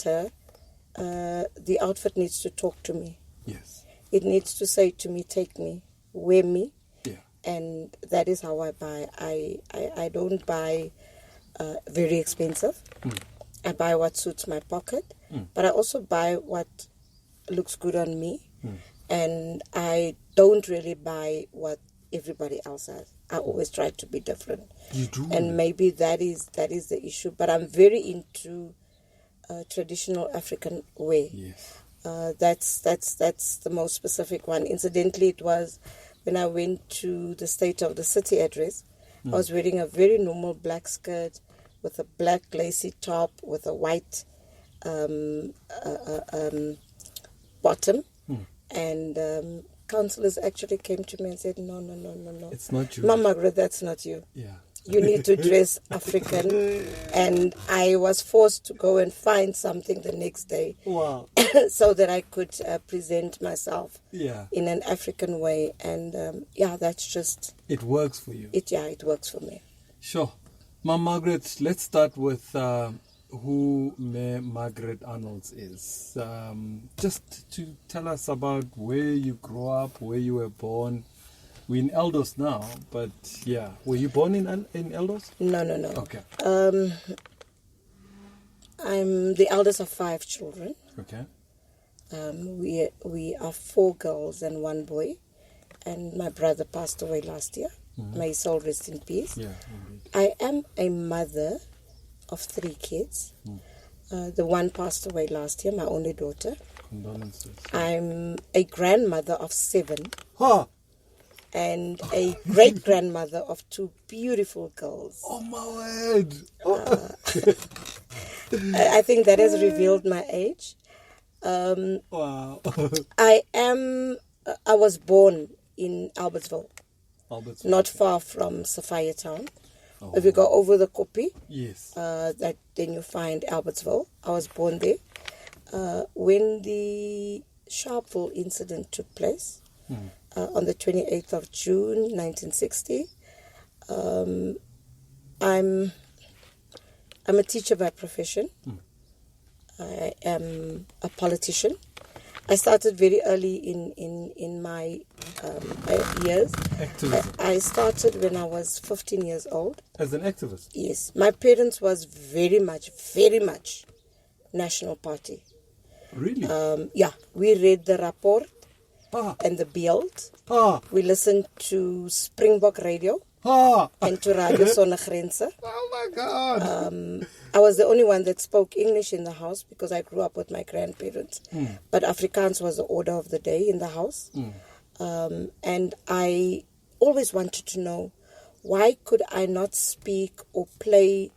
enter, the outfit needs to talk to me. Yes. It needs to say to me, take me, wear me. Yeah. And that is how I buy. I don't buy very expensive. I buy what suits my pocket, but I also buy what looks good on me. And I don't really buy what everybody else has. I always try to be different. You do? And maybe that is the issue. But I'm very into traditional African wear. Yes. That's the most specific one. Incidentally, it was when I went to the State of the City address. I was wearing a very normal black skirt with a black lacy top with a white bottom. And councillors actually came to me and said, no. It's not you. Mama Margaret, that's not you. Yeah. You need to dress African. And I was forced to go and find something the next day. Wow. So that I could present myself in an African way. And that's just... It works for you. It works for me. Sure. Ma'am Margaret, let's start with who Margaret Arnolds is. Just to tell us about where you grew up, where you were born. We're in Eldos now, but yeah. Were you born in Eldos? No. Okay. I'm the eldest of 5 children. Okay. We are 4 girls and 1 boy. And my brother passed away last year. May his soul rest in peace. Yeah, indeed. I am a mother of 3 kids. The one passed away last year, my only daughter. Condolences. I'm a grandmother of 7. Huh. And a great-grandmother of 2 beautiful girls. Oh, my word. I think that has revealed my age. Wow. I was born in Albertsville. Not far from Sophia Town. Oh. If you go over the Kopi, Yes. then you find Albertsville. I was born there. When the Sharpeville incident took place, on the 28th of June, 1960, I'm a teacher by profession. I am a politician. I started very early in my years. Activism. I started when I was 15 years old. As an activist? Yes. My parents was very much National Party. Really? We read the Rapport and the Beeld. We listened to Springbok Radio and to Radio Sonnegrense. Oh my God! I was the only one that spoke English in the house because I grew up with my grandparents. But Afrikaans was the order of the day in the house. And I always wanted to know, why could I not speak or play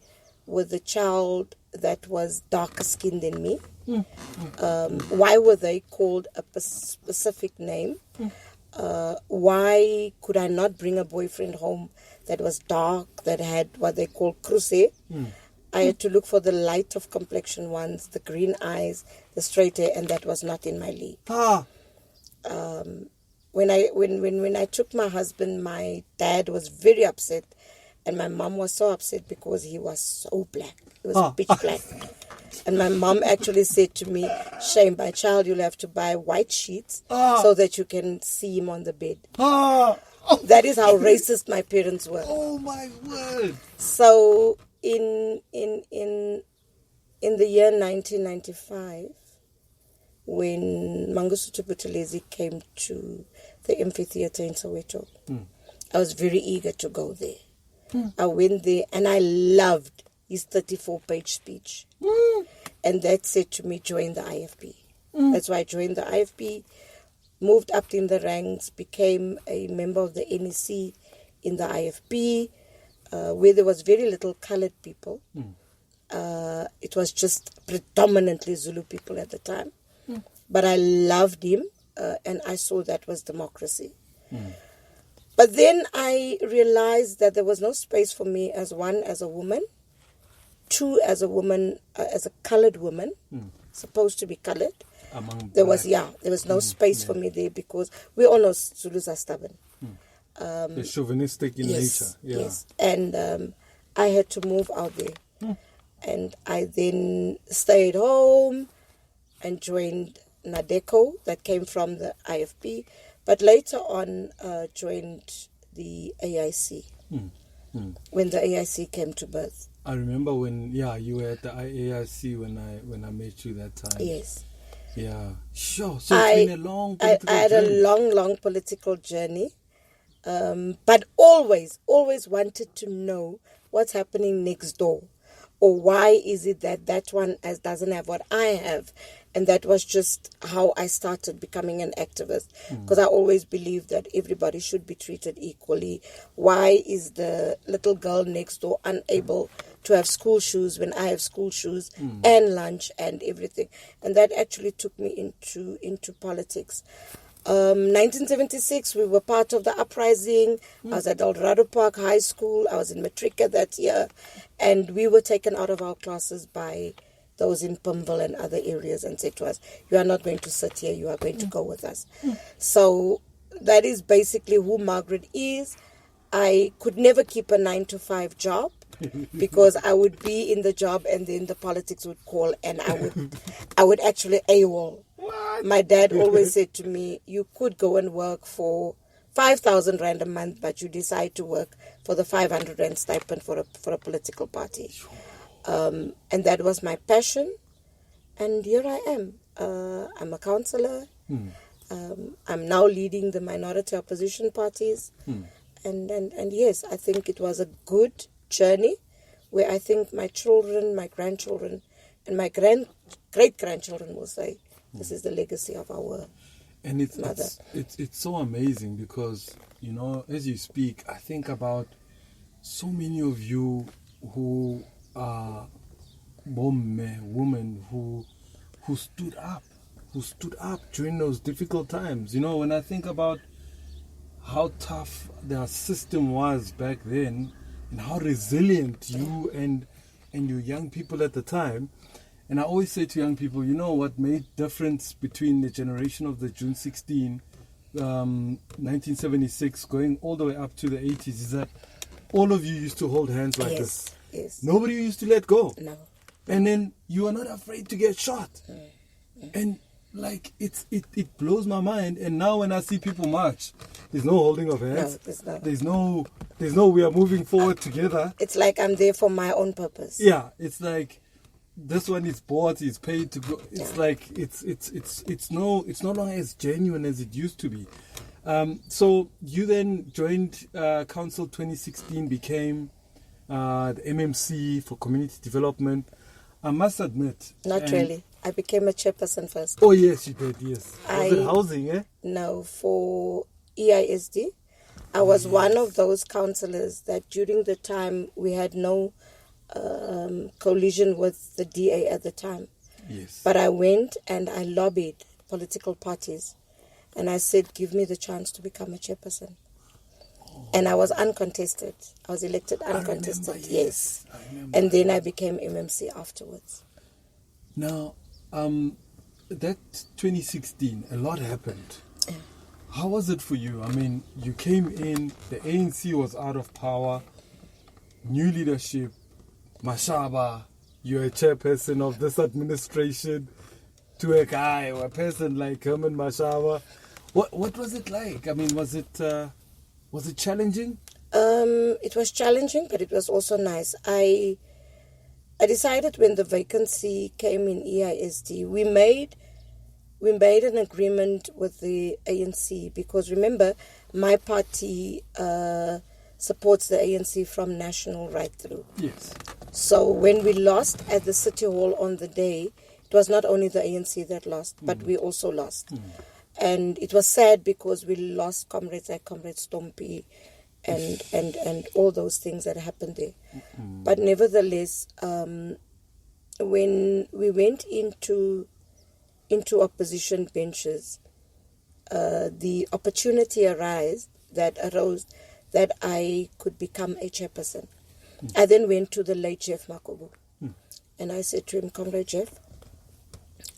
with a child that was darker skinned than me? Why were they called a specific name? Why could I not bring a boyfriend home that was dark, that had what they call cruce? I had to look for the light of complexion ones, the green eyes, the straight hair, and that was not in my league. When I took my husband, my dad was very upset, and my mom was so upset because he was so black. He was pitch black. And my mom actually said to me, "Shame, my child, you'll have to buy white sheets so that you can see him on the bed." That is how racist my parents were. Oh my word! So in the year 1995, when Mangosuthu Buthelezi came to the amphitheater in Soweto, I was very eager to go there. I went there and I loved his 34-page speech. And that said to me, join the IFP. That's why I joined the IFP, moved up in the ranks, became a member of the NEC in the IFP, where there was very little colored people. It was just predominantly Zulu people at the time. But I loved him, and I saw that was democracy. But then I realized that there was no space for me as a woman, 2, as a woman, as a colored woman, supposed to be colored. There was no space for me there because we all know Zulus are stubborn. They're chauvinistic in nature. Yeah. Yes, and I had to move out there. And I then stayed home and joined NADECO, that came from the IFP, but later on joined the AIC when the AIC came to birth. I remember when you were at the AIC when I met you that time. Yes. Yeah, sure. So it's been a long political I had journey. a long political journey, but always wanted to know what's happening next door, or why is it that one doesn't have what I have. And that was just how I started becoming an activist, because I always believed that everybody should be treated equally. Why is the little girl next door unable to have school shoes when I have school shoes and lunch and everything? And that actually took me into politics. 1976, we were part of the uprising. I was at Eldorado Park High School. I was in Matrica that year. And we were taken out of our classes by those in Pimville and other areas and said to us, you are not going to sit here, you are going to go with us. So that is basically who Margaret is. I could never keep a 9-to-5 job because I would be in the job and then the politics would call and I would actually AWOL. What? My dad always said to me, you could go and work for 5,000 rand a month, but you decide to work for the 500 rand stipend for a political party. And that was my passion. And here I am. I'm a councillor. I'm now leading the minority opposition parties. And yes, I think it was a good journey where I think my children, my grandchildren, and my great-grandchildren will say, this is the legacy of our mother. It's so amazing because, as you speak, I think about so many of you who are women who stood up during those difficult times. When I think about how tough their system was back then and how resilient you and your young people at the time. And I always say to young people, what made difference between the generation of the June 16, 1976, going all the way up to the 80s is that all of you used to hold hands like this. Yes. Nobody used to let go. No. And then you are not afraid to get shot. And it blows my mind. And now when I see people march, there's no holding of hands. No, there's not. There's no we are moving forward together. It's like I'm there for my own purpose. Yeah, it's like this one is bought, is paid to go. It's like it's no longer as genuine as it used to be. So you then joined Council 2016, became the MMC for Community Development. I must admit, Not really. I became a chairperson first. Oh yes, you did. Yes. Was it housing? No, for EISD. I was one of those councillors that during the time we had no coalition with the DA at the time. Yes. But I went and I lobbied political parties and I said, give me the chance to become a chairperson. And I was uncontested. I was elected uncontested. I remember, yes. And then I became MMC afterwards. Now, that 2016, a lot happened. Yeah. How was it for you? I mean, you came in, the ANC was out of power, new leadership, Mashaba, you're a chairperson of this administration, to a guy or a person like Herman Mashaba. What was it like? I mean, was it challenging? It was challenging, but it was also nice. I decided when the vacancy came in EISD, we made an agreement with the ANC because remember, my party supports the ANC from national right through. Yes. So when we lost at the City Hall on the day, it was not only the ANC that lost, but we also lost. And it was sad because we lost comrades like Comrade Stompy and all those things that happened there. But nevertheless, when we went into opposition benches, the opportunity arose that I could become a chairperson. I then went to the late Jeff Makobu and I said to him, Comrade Jeff,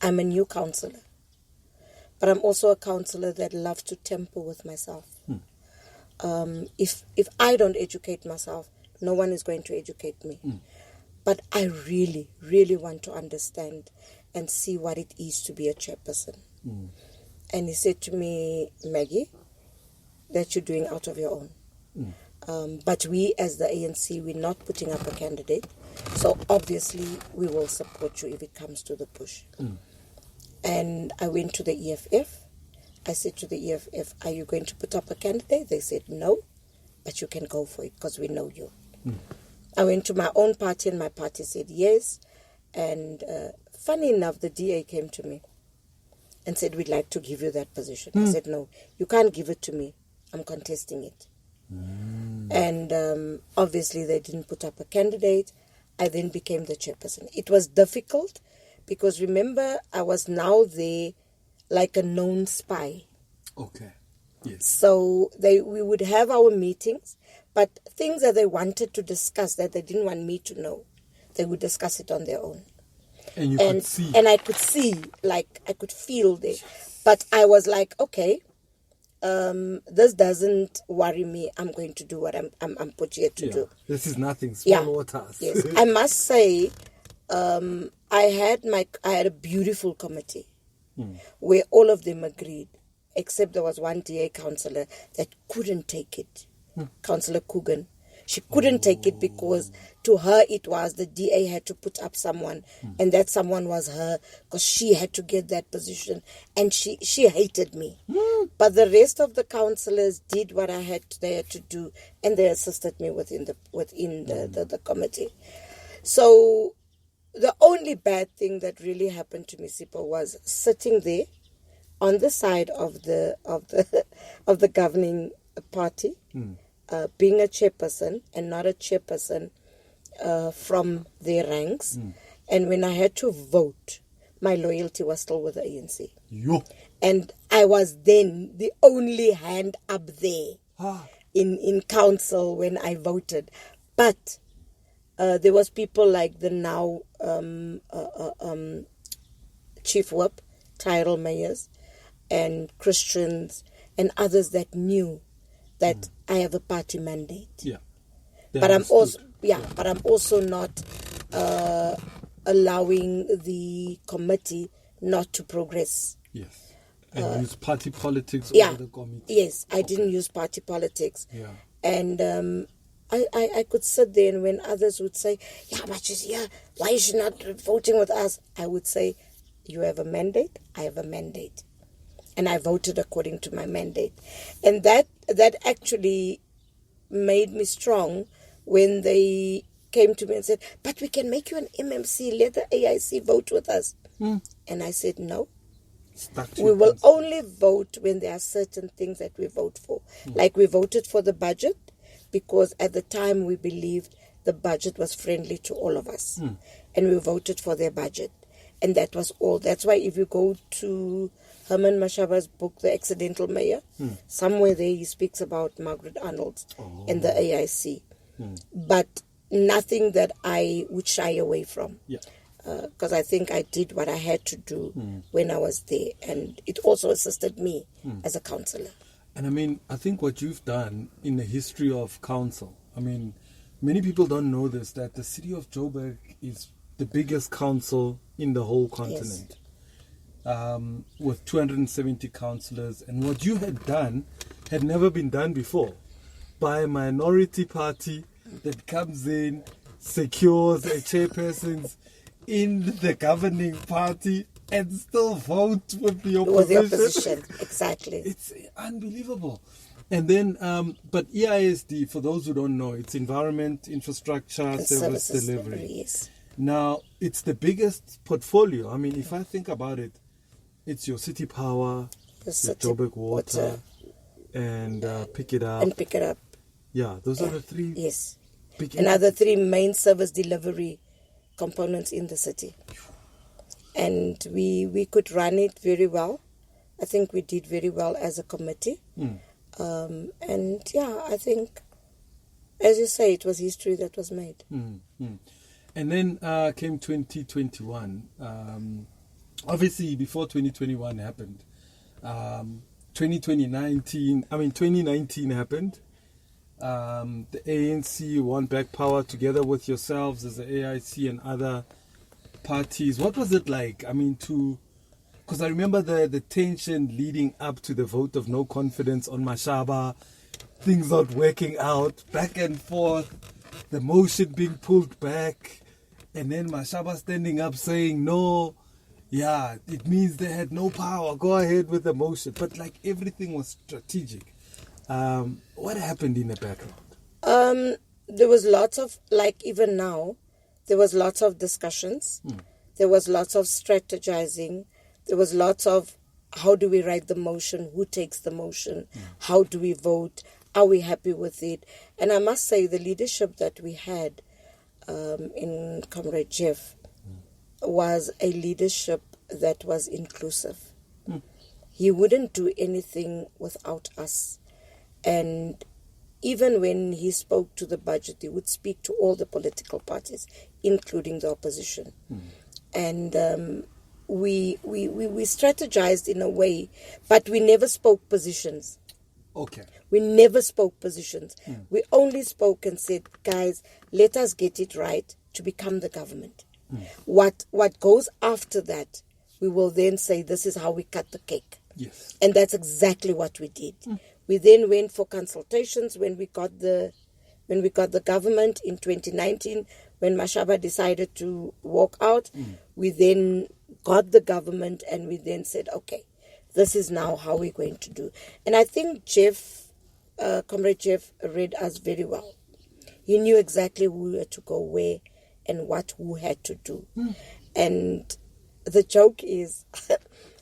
I'm a new councillor, but I'm also a councillor that loves to temper with myself. If I don't educate myself, no one is going to educate me. but I really, really want to understand and see what it is to be a chairperson. And he said to me, Maggie, that you're doing out of your own. But we as the ANC, we're not putting up a candidate. So obviously we will support you if it comes to the push. And I went to the EFF. I said to the EFF, are you going to put up a candidate? They said no, but you can go for it because we know you. I went to my own party and my party said yes. And funny enough, the DA came to me and said, we'd like to give you that position. I said, no, you can't give it to me. I'm contesting it. And obviously they didn't put up a candidate. I then became the chairperson. It was difficult because remember, I was now there like a known spy. Okay. Yes. So we would have our meetings, but things that they wanted to discuss that they didn't want me to know, they would discuss it on their own. And you could see. And I could see, like I could feel there. But I was like, okay, this doesn't worry me. I'm going to do what I'm put here to do. This is nothing. Small waters. Yes. I must say, I had a beautiful committee where all of them agreed, except there was one DA councillor that couldn't take it. Councillor Coogan. She couldn't take it because to her it was the DA had to put up someone and that someone was her because she had to get that position and she hated me. But the rest of the councillors did what they had to do and they assisted me within the committee. So the only bad thing that really happened to me, Sipho, was sitting there on the side of the governing party. Being a chairperson and not a chairperson from their ranks. And when I had to vote, my loyalty was still with the ANC. And I was then the only hand up there in council when I voted. But there was people like the now Chief Whip, Tyrell Mayers, and Christians, and others that knew that I have a party mandate. But I'm also not allowing the committee not to progress. Yes. And use party politics over the committee. Yes, I didn't use party politics. And I could sit there and when others would say, but she's here, why is she not voting with us? I would say, you have a mandate, I have a mandate. And I voted according to my mandate. And that actually made me strong when they came to me and said, but we can make you an MMC, let the AIC vote with us. And I said, no. We will only vote when there are certain things that we vote for. Like we voted for the budget because at the time we believed the budget was friendly to all of us. And we voted for their budget. And that was all. That's why if you go to Herman Mashaba's book, The Accidental Mayor, somewhere there he speaks about Margaret Arnolds and the AIC. But nothing that I would shy away from. Because I think I did what I had to do when I was there. And it also assisted me as a councillor. And I mean, I think what you've done in the history of council, I mean, many people don't know this, that the city of Joburg is the biggest council in the whole continent. With 270 councillors. And what you had done had never been done before by a minority party that comes in, secures a chairpersons in the governing party and still vote with the opposition. With the opposition, exactly. It's unbelievable. And then, but EISD, for those who don't know, it's Environment, Infrastructure, Service Delivery. Yes. Now, it's the biggest portfolio. I mean, if I think about it, it's your City Power, your Joburg Water, and Pick It Up. And Pick It Up. Yeah, those are the three. Yes. Another three main service delivery components in the city. And we could run it very well. I think we did very well as a committee. And yeah, I think, as you say, it was history that was made. And then came 2021. Obviously, before 2021 happened, 2019 happened. the ANC won back power together with yourselves as the AIC and other parties. What was it like? I mean, because I remember the tension leading up to the vote of no confidence on Mashaba, things not working out, back and forth, the motion being pulled back, and then Mashaba standing up saying, no, yeah, it means they had no power, go ahead with the motion. But like everything was strategic. What happened in the background? There was lots of, like even now, there was lots of discussions. There was lots of strategizing. There was lots of how do we write the motion, who takes the motion, how do we vote, are we happy with it? And I must say the leadership that we had in Comrade Jeff was a leadership that was inclusive. He wouldn't do anything without us. And even when he spoke to the budget, he would speak to all the political parties, including the opposition. And we strategized in a way, but we never spoke positions. Okay. We never spoke positions. We only spoke and said, guys, let us get it right to become the government. What goes after that, we will then say, this is how we cut the cake. Yes. And that's exactly what we did. We then went for consultations when we got the government in 2019, when Mashaba decided to walk out. We then got the government and we then said, okay, this is now how we're going to do. And I think Comrade Jeff read us very well. He knew exactly who had to go where and what who had to do. And the joke is,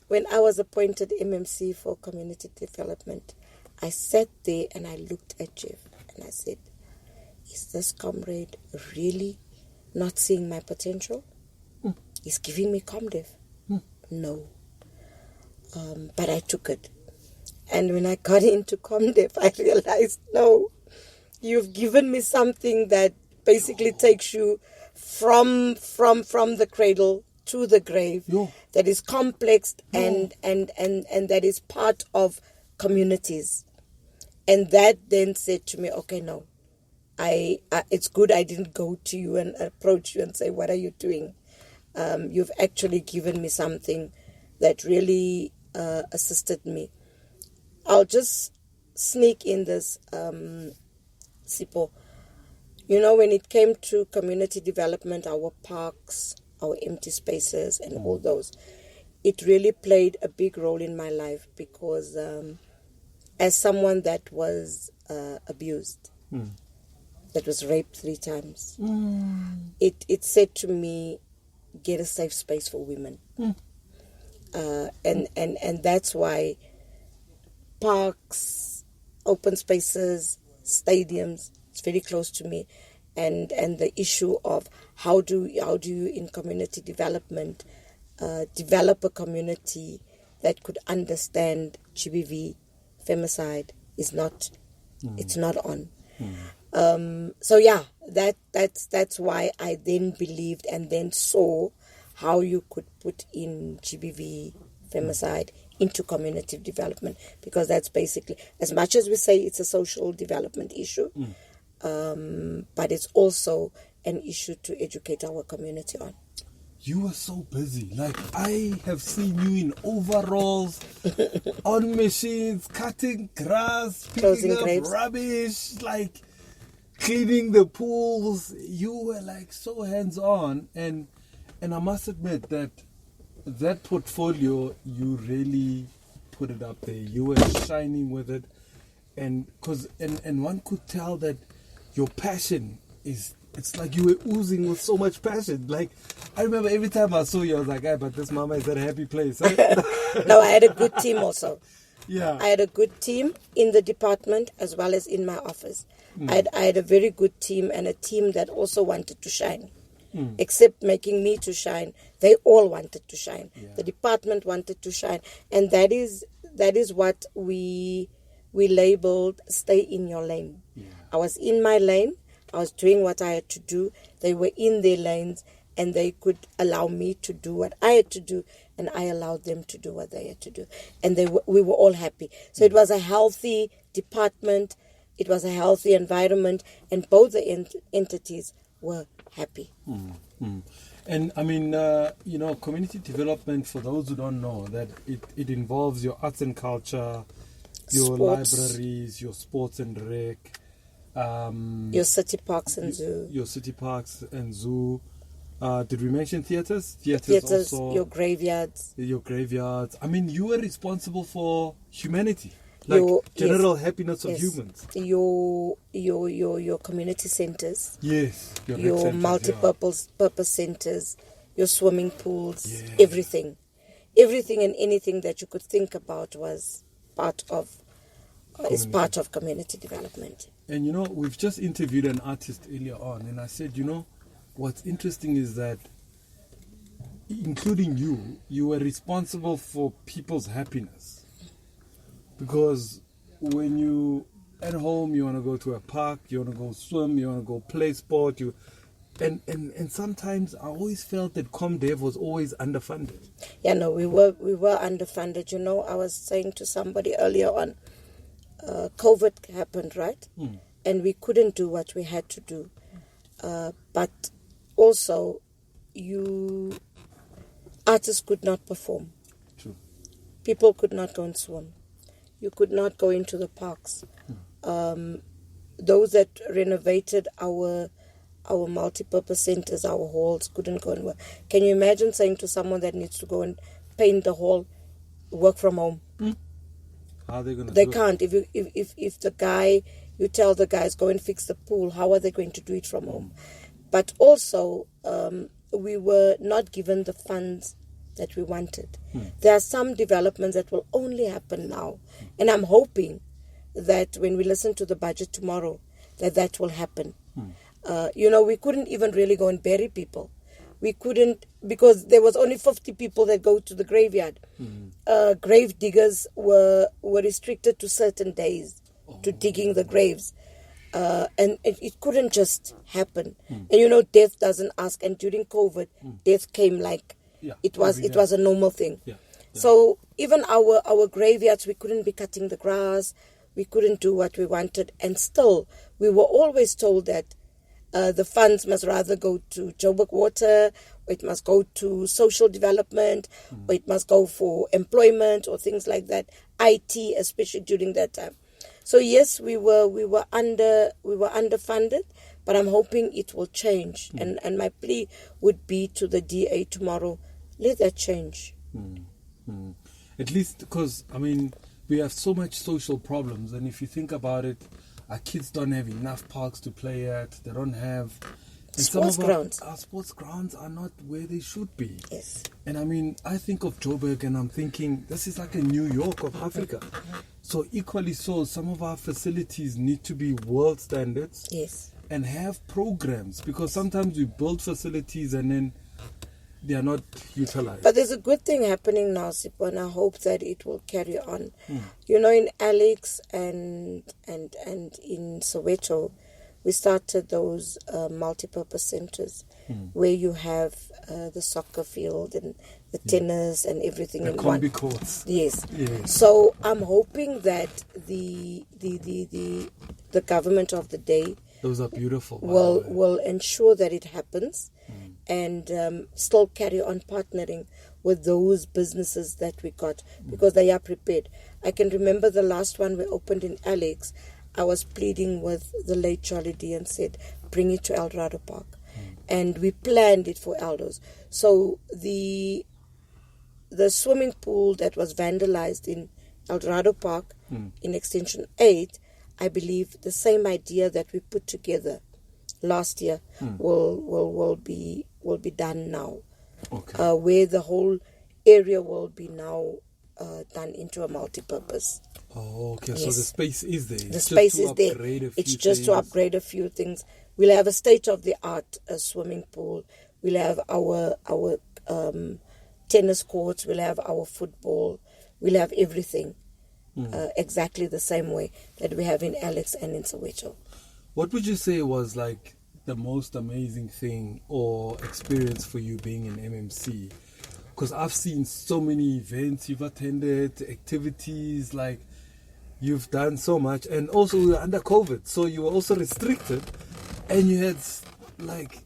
when I was appointed MMC for community development, I sat there and I looked at Jeff and I said, is this comrade really not seeing my potential? He's giving me ComDev. No. But I took it. And when I got into ComDev, I realized, no, you've given me something that basically takes you from the cradle to the grave, that is complex and that is part of communities. And that then said to me, okay, no, it's good I didn't go to you and approach you and say, what are you doing? You've actually given me something that really assisted me. I'll just sneak in this, Sipo. You know, when it came to community development, our parks, our empty spaces and all those, it really played a big role in my life because as someone that was abused, that was raped 3 times, it said to me, get a safe space for women. And that's why parks, open spaces, stadiums, it's very close to me. And the issue of how do you in community development develop a community that could understand GBV, femicide is not, it's not on. So yeah, that's why I then believed and then saw how you could put in GBV, femicide into community development, because that's basically, as much as we say it's a social development issue, but it's also an issue to educate our community on. You were so busy. Like, I have seen you in overalls, on machines, cutting grass, picking up grapes, rubbish, like cleaning the pools. You were like so hands-on, and I must admit that portfolio, you really put it up there. You were shining with it, and one could tell that your passion is, it's like you were oozing with so much passion. Like, I remember every time I saw you, I was like, hey, but this mama is at a happy place. No, I had a good team also. Yeah. I had a good team in the department as well as in my office. I had a very good team, and a team that also wanted to shine. Except making me to shine, they all wanted to shine. Yeah. The department wanted to shine. And that is what we labeled stay in your lane. Yeah. I was in my lane. I was doing what I had to do. They were in their lanes, and they could allow me to do what I had to do, and I allowed them to do what they had to do. And we were all happy. So it was a healthy department. It was a healthy environment, and both the entities were happy. And I mean, community development, for those who don't know, that it involves your arts and culture, your Sports. libraries, your sports and rec, Your city parks and zoo. Your city parks and zoo. Did we mention theaters? Theaters, also. your graveyards. Your graveyards. I mean, you were responsible for humanity, like general happiness of humans. Your community centers. Yes. Your multi-purpose centers, your swimming pools, Yeah. everything and anything that you could think about was part of community development. And we've just interviewed an artist earlier on, and I said, what's interesting is that, including you were responsible for people's happiness. Because when you at home, you want to go to a park, you want to go swim, you want to go play sport, and sometimes I always felt that ComDev was always underfunded. Yeah, no, we were underfunded. I was saying to somebody earlier on, COVID happened, right? And we couldn't do what we had to do. But also, artists could not perform. True. People could not go and swim. You could not go into the parks. Those that renovated our multi-purpose centers, our halls, couldn't go and work. Can you imagine saying to someone that needs to go and paint the hall, work from home? How are they going to They do can't. If the guy, you tell the guys, go and fix the pool, how are they going to do it from home? But also, we were not given the funds that we wanted. There are some developments that will only happen now. And I'm hoping that when we listen to the budget tomorrow, that will happen. We couldn't even really go and bury people. We couldn't, because there was only 50 people that go to the graveyard. Grave diggers were restricted to certain days to digging the graves. And it couldn't just happen. And death doesn't ask. And during COVID, death came like it was a normal thing. Yeah. So even our graveyards, we couldn't be cutting the grass. We couldn't do what we wanted. And still, we were always told that the funds must rather go to Joburg Water, or it must go to social development, or it must go for employment or things like that. IT, especially during that time. So yes, we were underfunded, but I'm hoping it will change. And my plea would be to the DA tomorrow, let that change. At least because, we have so much social problems, and if you think about it, our kids don't have enough parks to play at. They don't have sports grounds. Our sports grounds are not where they should be. Yes. And I think of Joburg, and I'm thinking this is like a New York of Africa. So equally so, some of our facilities need to be world standards. Yes. And have programs, because sometimes we build facilities and then they are not utilized. But there's a good thing happening now, Sipho, and I hope that it will carry on. In Alex and in Soweto, we started those multi-purpose centers where you have the soccer field and the tennis and everything the in one. combi courts. Yes. So I'm hoping that the government of the day those are beautiful. Will ensure that it happens. And still carry on partnering with those businesses that we got, because they are prepared. I can remember the last one we opened in Alex. I was pleading with the late Charlie D and said, bring it to Eldorado Park. And we planned it for Eldos. So the swimming pool that was vandalized in Eldorado Park in Extension 8, I believe the same idea that we put together last year will be done now. Okay. Where the whole area will be now done into a multi-purpose. Oh, okay. Yes. So the space is there. The space is there. It's just to upgrade a few things. We'll have a state-of-the-art swimming pool. We'll have our tennis courts. We'll have our football. We'll have everything exactly the same way that we have in Alex and in Soweto. What would you say was like the most amazing thing or experience for you being in MMC? Because I've seen so many events you've attended, activities, like you've done so much, and also we were under COVID, so you were also restricted, and you had like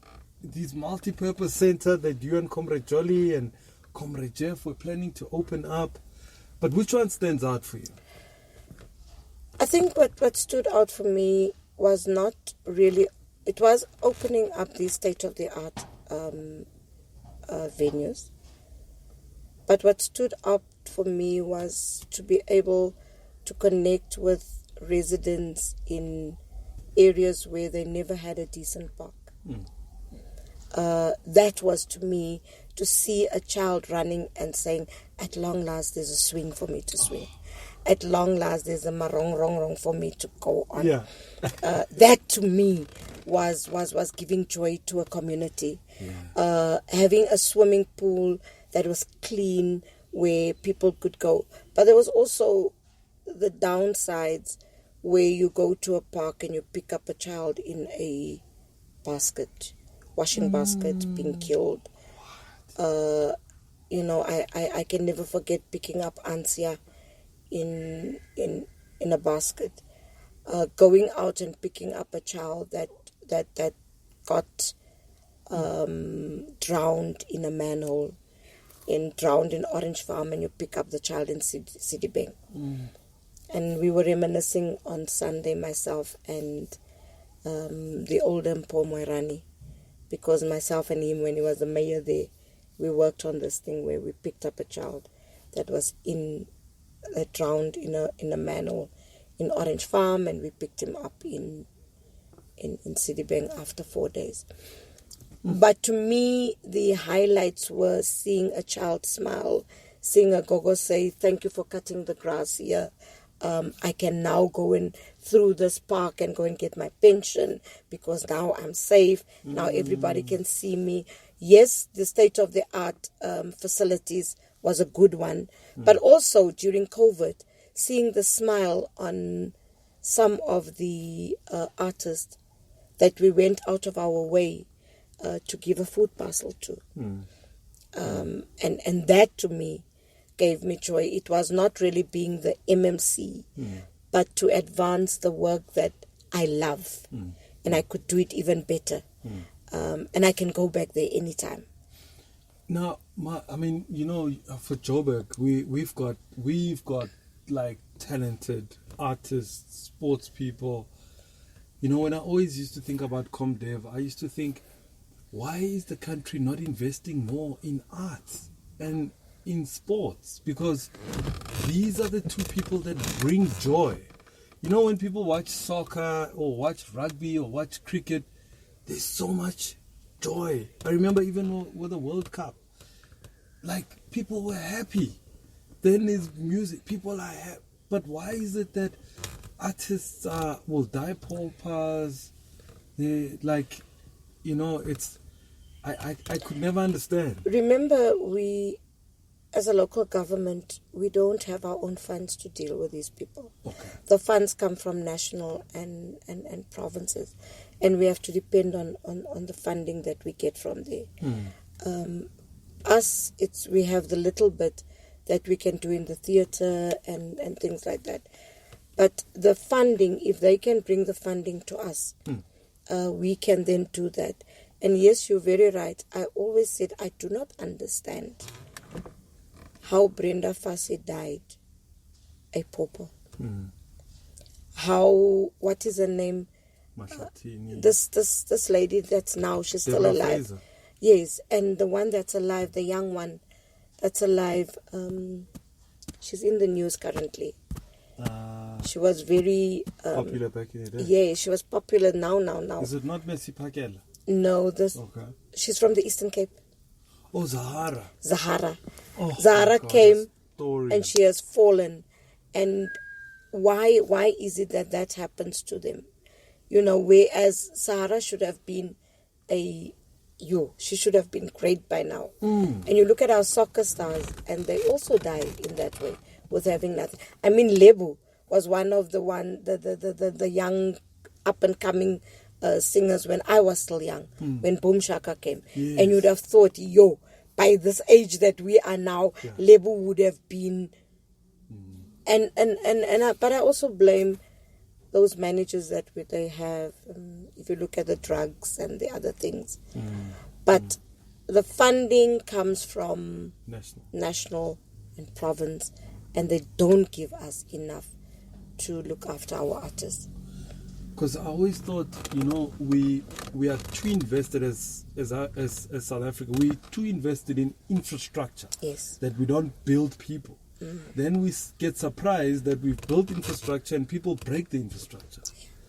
these multi-purpose center that you and Comrade Jolly and Comrade Jeff were planning to open up. But which one stands out for you? I think what stood out for me was not really, it was opening up these state-of-the-art venues. But what stood out for me was to be able to connect with residents in areas where they never had a decent park. That was, to me, to see a child running and saying, at long last there's a swing for me to swing. At long last there's a marong for me to go on. Yeah. That to me was giving joy to a community. Yeah. Having a swimming pool that was clean where people could go. But there was also the downsides where you go to a park and you pick up a child in a basket, washing basket, being killed. I can never forget picking up Ansia in a basket, going out and picking up a child that got drowned in a manhole, drowned in Orange Farm, and you pick up the child in Sidibeng. And we were reminiscing on Sunday, myself and the older Mpo Moirani, because myself and him, when he was the mayor there, we worked on this thing where we picked up a child that was drowned in a manhole in Orange Farm, and we picked him up in Sidibeng after 4 days. But to me, the highlights were seeing a child smile, seeing a gogo say, "Thank you for cutting the grass here. I can now go in through this park and go and get my pension because now I'm safe. Now everybody can see me." Yes, the state-of-the-art facilities was a good one, but also during COVID, seeing the smile on some of the artists that we went out of our way to give a food parcel to. And that to me gave me joy. It was not really being the MMC, but to advance the work that I love, and I could do it even better. And I can go back there anytime. Now, for Joburg, we've got like talented artists, sports people. When I always used to think about ComDev, I used to think, why is the country not investing more in arts and in sports? Because these are the two people that bring joy. When people watch soccer or watch rugby or watch cricket, there's so much joy. I remember even with the World Cup, like people were happy. Then there's music, people are happy. But why is it that artists will die paupers? It's I could never understand. Remember, we, as a local government, we don't have our own funds to deal with these people. Okay. The funds come from national and provinces, and we have to depend on the funding that we get from there. We have the little bit that we can do in the theatre and things like that. But the funding, if they can bring the funding to us, we can then do that. And yes, you're very right. I always said I do not understand how Brenda Fassie died a pauper. How, what is her name? This lady that's now, she's still alive. Fraser. Yes, and the one that's alive, the young one that's alive, she's in the news currently. She was very popular back in the day. Yeah, she was popular now. Is it not Messi Pakela? No, Okay. She's from the Eastern Cape. Oh, Zahara. Zahara came story. And she has fallen. And why is it that happens to them? Whereas Zahara should have been she should have been great by now. And you look at our soccer stars, and they also die in that way, with having nothing. I mean, Lebu was one of the young up-and-coming singers when I was still young, when Boom Shaka came. Yes. And you'd have thought, by this age that we are now, Lebu would have been But I also blame those managers that they have. If you look at the drugs and the other things, but the funding comes from national and province, and they don't give us enough to look after our artists. Because I always thought, we are too invested as South Africa. We're too invested in infrastructure. Yes. That we don't build people. Then we get surprised that we've built infrastructure and people break the infrastructure.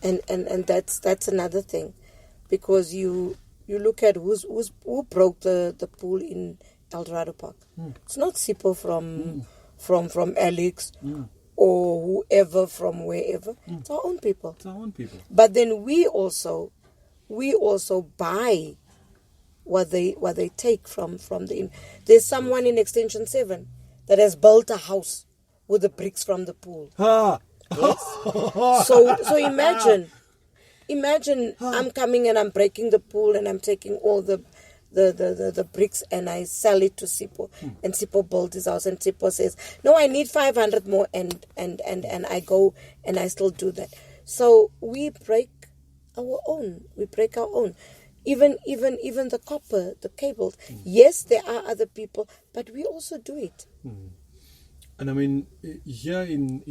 And that's another thing, because you look at who broke the pool in El Dorado Park. It's not Sipho from Alex or whoever from wherever. It's our own people. It's our own people. But then we also buy what they take from the. There's someone in Extension 7 that has built a house with the bricks from the pool. Yes. So imagine I'm coming and I'm breaking the pool and I'm taking all the bricks and I sell it to Sipho, and Sipho builds his house, and Sipho says, no, I need 500 more, and I go and I still do that. So we break our own. Even the copper, the cables. Yes, there are other people, but we also do it. And I mean, here in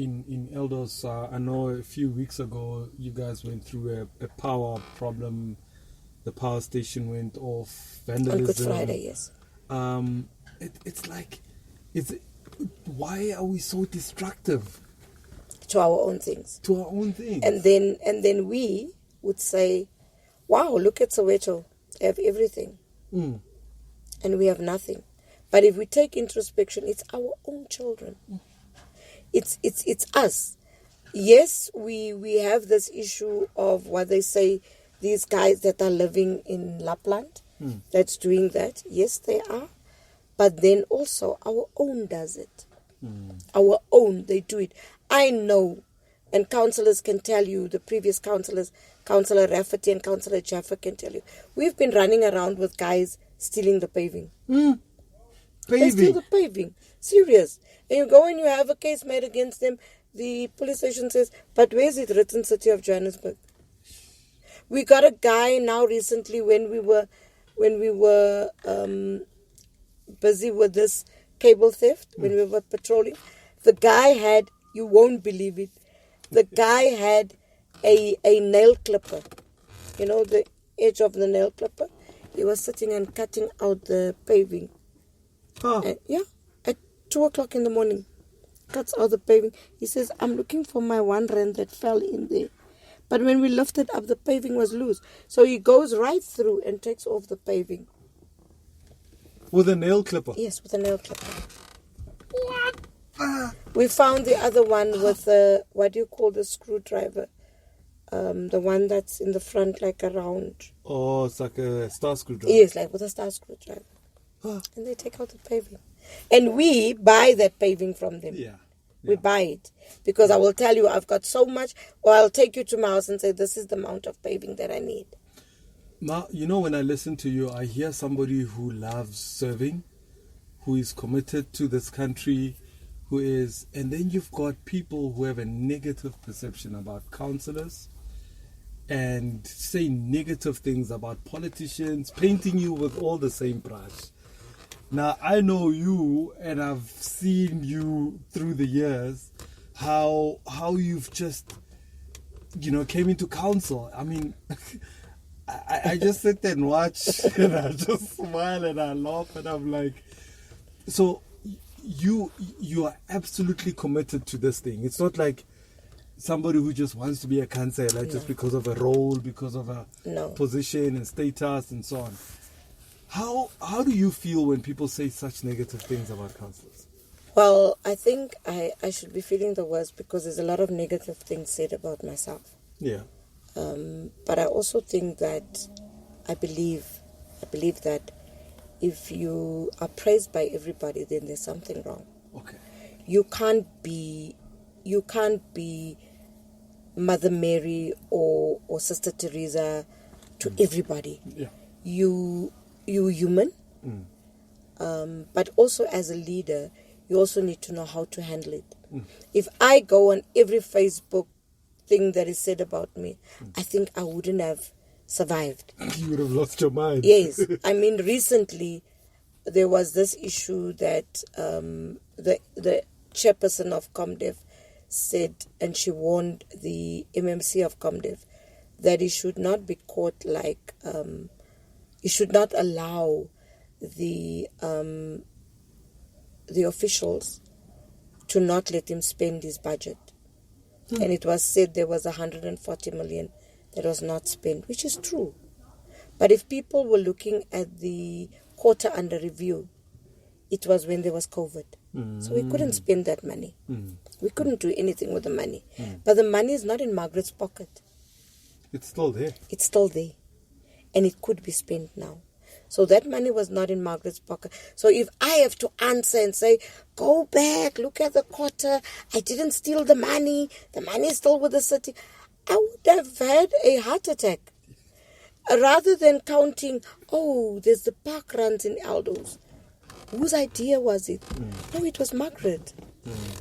Eldos, I know a few weeks ago you guys went through a power problem. The power station went off. Vandalism. On Good Friday, yes. Why are we so destructive? To our own things. And then we would say, wow, look at Soweto. They have everything. And we have nothing. But if we take introspection, it's our own children. It's us. Yes, we have this issue of what they say, these guys that are living in Lapland, that's doing that. Yes, they are. But then also our own does it. Our own, they do it. I know, and councillors can tell you, the previous councillors, Councillor Rafferty and Councillor Jaffa can tell you, we've been running around with guys stealing the paving. They steal the paving. Serious. And you go and you have a case made against them. The police station says, but where's it written, City of Johannesburg? We got a guy now recently when we were busy with this cable theft, when we were patrolling. The guy had, you won't believe it, the guy had a nail clipper. You know, the edge of the nail clipper? He was sitting and cutting out the paving. At 2 o'clock in the morning. Cuts out the paving. He says, I'm looking for my 1 rand that fell in there. But when we lifted up, the paving was loose. So he goes right through and takes off the paving. With a nail clipper? Yes, with a nail clipper. What? We found the other one with the, what do you call the screwdriver? The one that's in the front, like a round. Oh, it's like a star screwdriver. Yes, like with a star screwdriver. And they take out the paving. And we buy that paving from them. Yeah. We buy it. Because I will tell you, I've got so much, or I'll take you to my house and say, this is the amount of paving that I need. Ma, when I listen to you, I hear somebody who loves serving, who is committed to this country, and then you've got people who have a negative perception about councillors and say negative things about politicians, painting you with all the same brush. Now, I know you, and I've seen you through the years, how you've just, came into council. I mean, I just sit there and watch, and I just smile and I laugh, and I'm like, so you are absolutely committed to this thing. It's not like somebody who just wants to be a councillor just because of a role, because of a position and status and so on. How do you feel when people say such negative things about councillors? Well, I think I should be feeling the worst because there's a lot of negative things said about myself. Yeah. But I also think that I believe that if you are praised by everybody, then there's something wrong. Okay. You can't be Mother Mary or Sister Teresa to everybody. Yeah. You're human, but also as a leader, you also need to know how to handle it. If I go on every Facebook thing that is said about me, I think I wouldn't have survived. You would have lost your mind. Yes. I mean, recently there was this issue that the chairperson of Comdev said, and she warned the MMC of Comdev that it should not be caught like, it should not allow the officials to not let him spend his budget. And it was said there was 140 million that was not spent, which is true. But if people were looking at the quarter under review, it was when there was COVID. So we couldn't spend that money. We couldn't do anything with the money. But the money is not in Margaret's pocket. It's still there. It's still there. And it could be spent now. So that money was not in Margaret's pocket. So if I have to answer and say, go back, look at the quarter, I didn't steal the money is still with the city, I would have had a heart attack. Rather than counting, oh, there's the park runs in Aldo's. Whose idea was it? No, it was Margaret.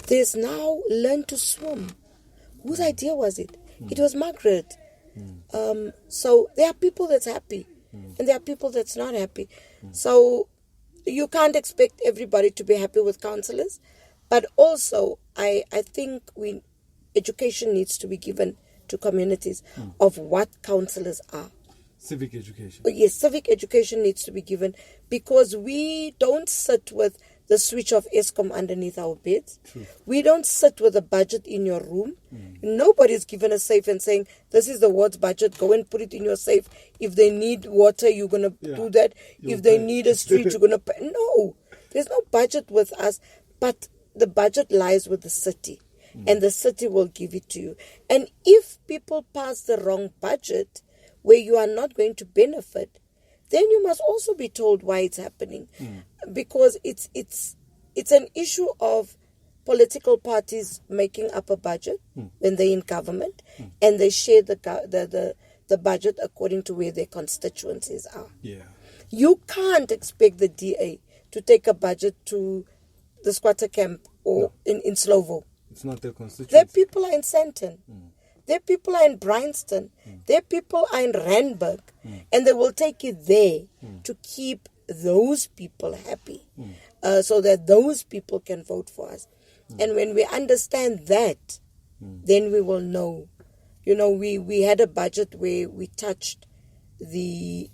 There's now Learn to Swim. Whose idea was it? It was Margaret. So there are people that's happy. And there are people that's not happy. So you can't expect everybody to be happy with councillors. But also, I think education needs to be given to communities of what councillors are. Civic education. Yes, civic education needs to be given, because we don't sit with the switch of ESCOM underneath our beds. True. We don't sit with a budget in your room. Nobody's given a safe and saying, this is the ward's budget, go and put it in your safe. If they need water, you're going to do that. If they need a street, you're going to pay. No, there's no budget with us, but the budget lies with the city, and the city will give it to you. And if people pass the wrong budget, where you are not going to benefit, then you must also be told why it's happening. Because it's an issue of political parties making up a budget when they're in government, and they share the budget according to where their constituencies are. Yeah. You can't expect the DA to take a budget to the squatter camp or in Slovo. It's not their constituency. Their people are in Sandton. Their people are in Bryanston. Their people are in Randburg. And they will take it there to keep those people happy, so that those people can vote for us. And when we understand that, then we will know. You know, we had a budget where we touched the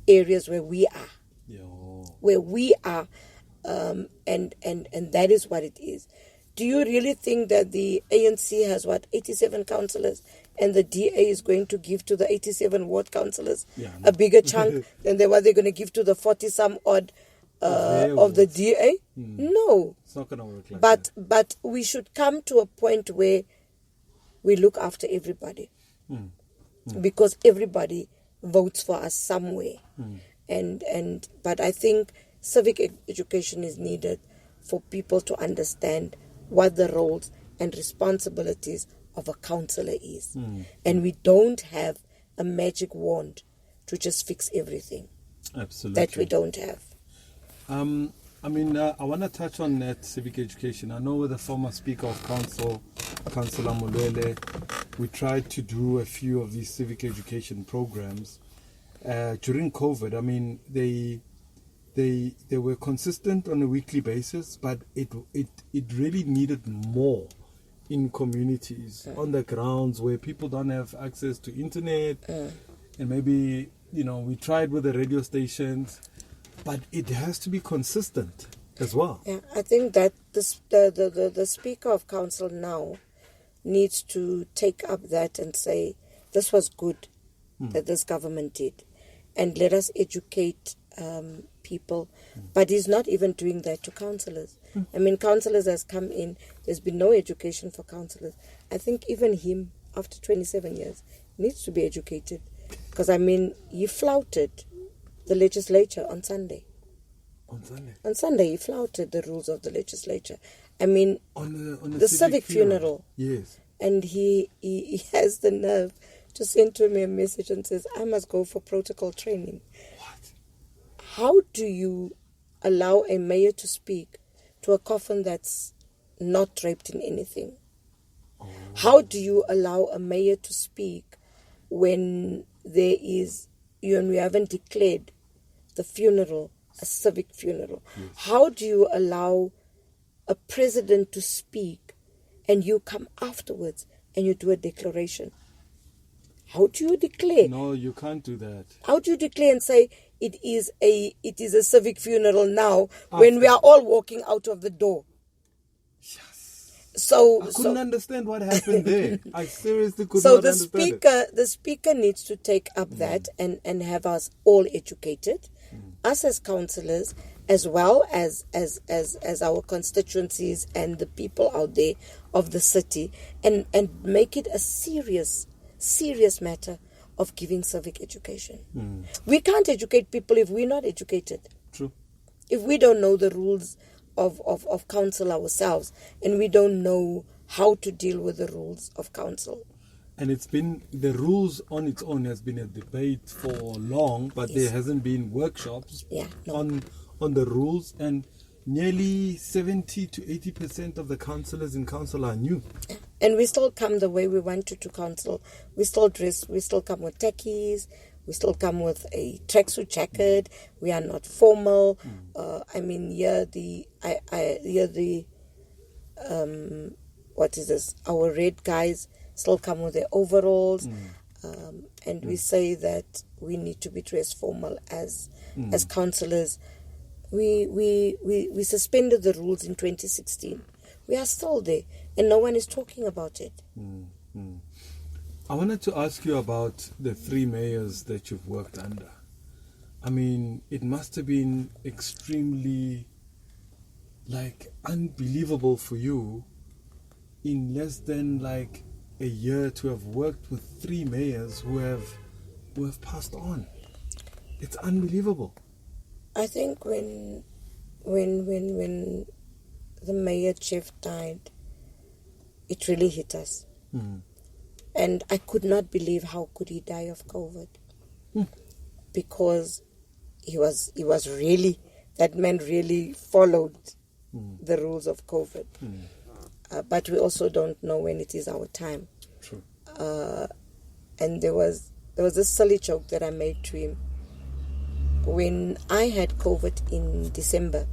areas where we are. Where we are, and that is what it is. Do you really think that the ANC has, 87 councillors, and the DA is going to give to the 87 ward councillors a bigger chunk than what they're going to give to the 40-some odd of the DA? No. It's not going to work like that. that. But we should come to a point where we look after everybody. Because everybody votes for us somewhere. But I think civic education is needed for people to understand what the roles and responsibilities of a councillor is. And we don't have a magic wand to just fix everything. Absolutely. That we don't have. I want to touch on that civic education. I know with the former Speaker of Council, Councillor Molwele, we tried to do a few of these civic education programs. During COVID, they were consistent on a weekly basis, but it really needed more in communities, on the grounds where people don't have access to internet. And maybe, we tried with the radio stations, but it has to be consistent as well. Yeah, I think that the Speaker of Council now needs to take up that and say, this was good that this government did, and let us educate people. But he's not even doing that to councillors. Councillors has come in, there's been no education for councillors. I think even him, after 27 years, needs to be educated. Because, he flouted the legislature on Sunday. On Sunday, he flouted the rules of the legislature. On the civic funeral. Yes. And he has the nerve to send to me a message and says, I must go for protocol training. How do you allow a mayor to speak to a coffin that's not draped in anything? How do you allow a mayor to speak when there is, we haven't declared the funeral a civic funeral? Yes. How do you allow a president to speak and you come afterwards and you do a declaration? How do you declare? No, you can't do that. How do you declare and say it is a civic funeral now when we are all walking out of the door? Yes. So I couldn't understand what happened there. I seriously could not understand it. The speaker needs to take up that and have us all educated, us as councillors, as well as our constituencies and the people out there of the city, and make it a serious matter of giving civic education. We can't educate people if we're not educated. True. If we don't know the rules of council ourselves, and we don't know how to deal with the rules of council. And it's been, the rules on its own has been a debate for long, but there hasn't been workshops on the rules, and nearly 70 to 80% of the councillors in council are new. And we still come the way we wanted to council. We still dress, we still come with techies, we still come with a tracksuit jacket. We are not formal. What is this? Our red guys still come with their overalls. And we say that we need to be dressed formal as councillors. We suspended the rules in 2016. We are still there, and no one is talking about it. I wanted to ask you about the 3 mayors that you've worked under. I mean, it must have been extremely, unbelievable for you in less than a year to have worked with 3 mayors who have passed on. It's unbelievable. I think when the mayor chief died, it really hit us. And I could not believe how could he die of COVID. Because he was really, that man really followed the rules of COVID. But we also don't know when it is our time. True. And there was a silly joke that I made to him. When I had COVID in December,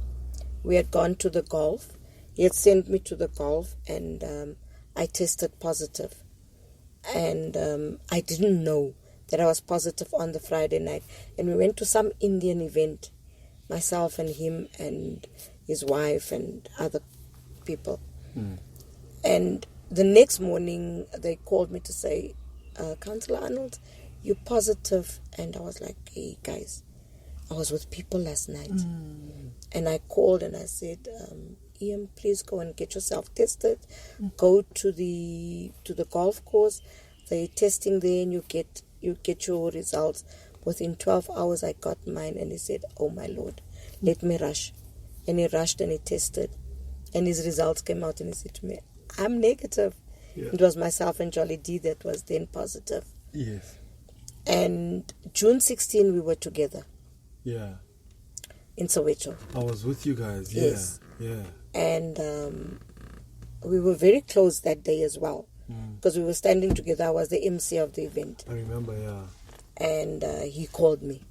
we had gone to the golf. He had sent me to the golf, and I tested positive. And I didn't know that I was positive on the Friday night. And we went to some Indian event, myself and him and his wife and other people. And the next morning, they called me to say, Councillor Arnolds, you're positive. And I was like, hey, guys, I was with people last night. And I called and I said, Ian, please go and get yourself tested. Go to the golf course. They're testing there, and you get your results. Within 12 hours, I got mine, and he said, oh my Lord, let me rush. And he rushed and he tested, and his results came out, and he said to me, I'm negative. Yeah. It was myself and Jolly D that was then positive. Yes. And June 16, we were together. Yeah. In Soweto. I was with you guys. Yes. Yeah. And we were very close that day as well, because we were standing together. I was the MC of the event. I remember, yeah. And he called me.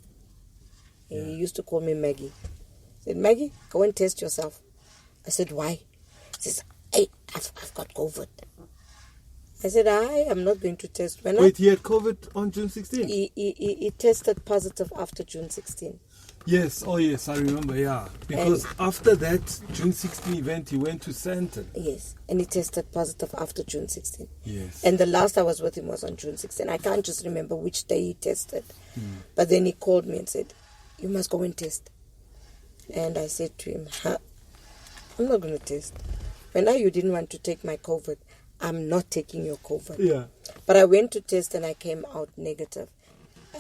He used to call me Maggie. He said, Maggie, go and test yourself. I said, why? He says, hey, I've got COVID. I said, I'm not going to test. Wait, he had COVID on June 16? He tested positive after June 16. Yes, oh yes, I remember, yeah. Because after that June 16 event, he went to Sandton. Yes, and he tested positive after June 16. Yes. And the last I was with him was on June 16. I can't just remember which day he tested. But then he called me and said, you must go and test. And I said to him, I'm not going to test. When you didn't want to take my COVID, I'm not taking your COVID. Yeah. But I went to test and I came out negative.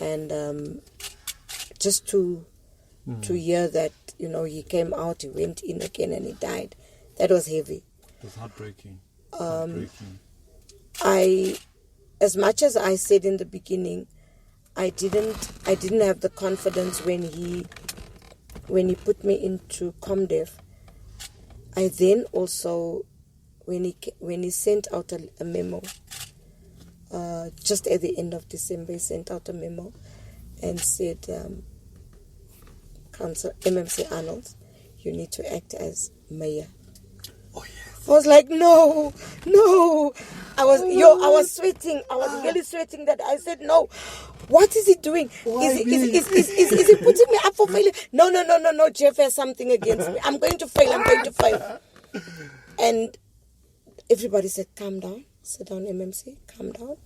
And just to hear that, he came out, he went in again and he died, that was heavy. It was heartbreaking. As much as I said in the beginning, I didn't have the confidence when he put me into ComDev. I then also, when he sent out a memo, just at the end of December, he sent out a memo and said, Council MMC Arnolds, you need to act as mayor. Oh yes. I was like, no. I was sweating. I was really sweating that I said, no. What is he doing? Is he putting me up for failure? No. Jeff has something against me. I'm going to fail. And everybody said, calm down. Sit down, MMC. Calm down.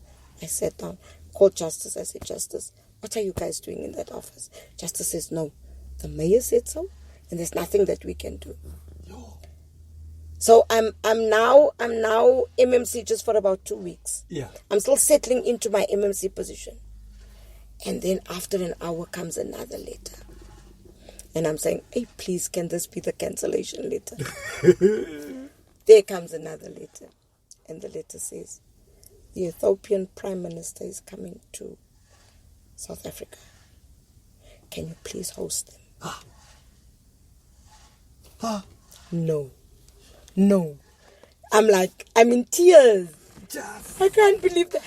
I sat down. Called Justice. I said, Justice, what are you guys doing in that office? Justice says, no. The mayor said so, and there's nothing that we can do. So I'm now MMC just for about 2 weeks. Yeah. I'm still settling into my MMC position. And then after an hour comes another letter. And I'm saying, hey, please, can this be the cancellation letter? There comes another letter. And the letter says, the Ethiopian Prime Minister is coming to South Africa. Can you please host them? No. I'm in tears. I can't believe that.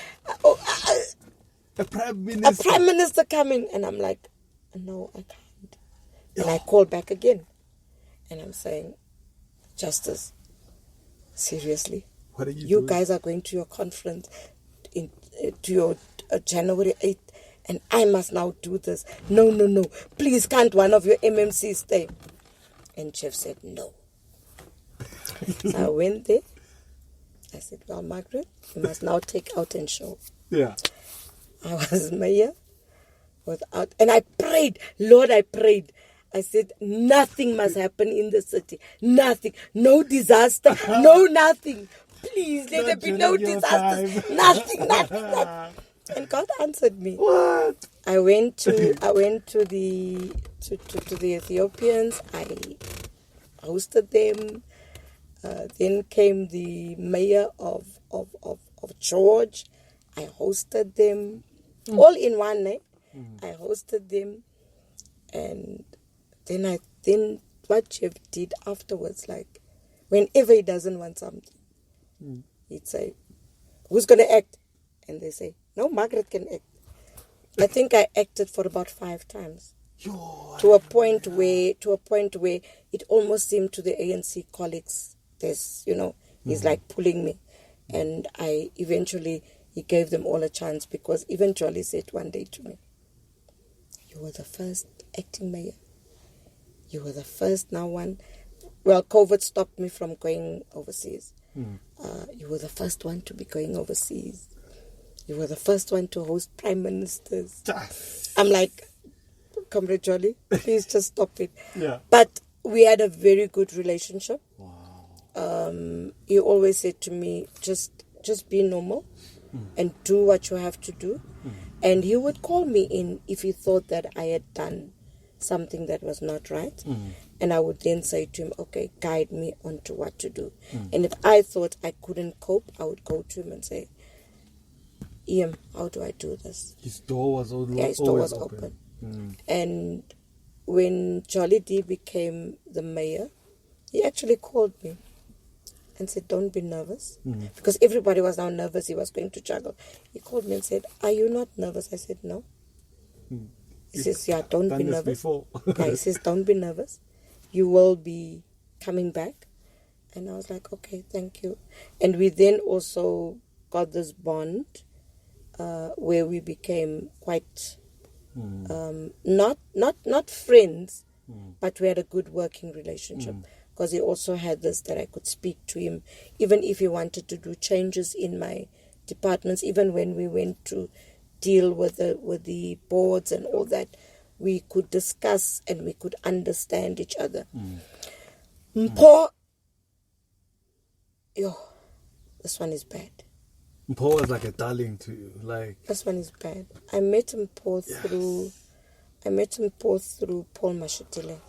A prime minister coming. And I'm like, no, I can't. And I call back again. And I'm saying, Justice, seriously, what are you doing? You guys are going to your conference, to your January 8th, and I must now do this. No. Please, can't one of your MMCs stay? And Jeff said, no. So I went there. I said, well, Margaret, you must now take out and show. Yeah. I was mayor without, and I prayed. Lord, I prayed. I said, nothing must happen in the city. Nothing. No disaster. No nothing. Please, let there be no disaster. Nothing. And God answered me. What? I went to the Ethiopians. I hosted them. Then came the mayor of George. I hosted them. All in one night. I hosted them. And then what Jeff did afterwards, like whenever he doesn't want something, he'd say, who's going to act? And they say, no, Margaret can act. I think I acted for about 5 times. To a point where it almost seemed to the ANC colleagues, he's like pulling me. And he gave them all a chance, because even Jolly said one day to me, you were the first acting mayor. You were the first now one. Well, COVID stopped me from going overseas. You were the first one to be going overseas. You were the first one to host prime ministers. I'm like, Comrade Jolly, please just stop it. Yeah. But we had a very good relationship. Wow. He always said to me, just be normal and do what you have to do. And he would call me in if he thought that I had done something that was not right. And I would then say to him, okay, guide me on to what to do. And if I thought I couldn't cope, I would go to him and say, Ian, how do I do this? His door was always open. And when Jolly D became the mayor, he actually called me and said, don't be nervous. Because everybody was now nervous. He was going to juggle. He called me and said, are you not nervous? I said, no. He says, yeah, don't be nervous. He says, don't be nervous. You will be coming back. And I was like, okay, thank you. And we then also got this bond where we became quite not friends, but we had a good working relationship. Because he also had this, that I could speak to him, even if he wanted to do changes in my departments, even when we went to deal with the boards and all that, we could discuss and we could understand each other. Mpho, this one is bad. Mpho was like a darling to you, this one is bad. I met Mpho through Paul Mashatile.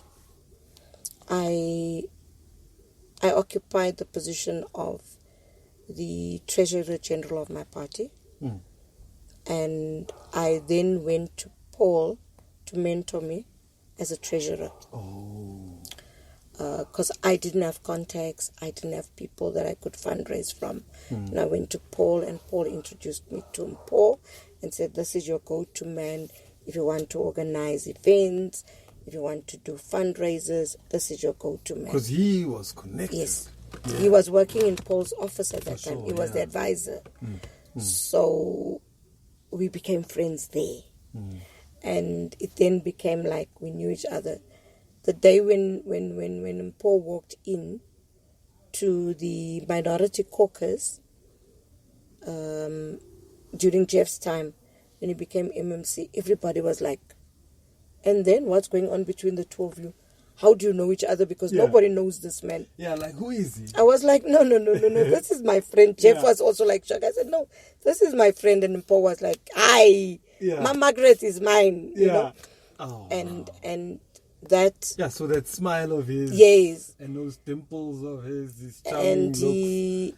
I occupied the position of the Treasurer General of my party. And I then went to Paul to mentor me as a treasurer. because I didn't have contacts, I didn't have people that I could fundraise from. And I went to Paul, and Paul introduced me to Paul and said, this is your go-to man if you want to organize events, if you want to do fundraisers, this is your go-to man. Because he was connected. Yes. Yeah. He was working in Paul's office at that time. He was the advisor. So we became friends there. And it then became like we knew each other. The day when Paul walked in to the minority caucus during Jeff's time, when he became MMC, everybody was like, and then what's going on between the two of you? How do you know each other? Because nobody knows this man. Yeah, like, who is he? I was like, no, this is my friend. Jeff was also like shocked. I said, no, this is my friend. And Paul was like, my Margaret is mine. You know? Oh, and that... Yeah, so that smile of his. Yes. And those dimples of his charming and looks.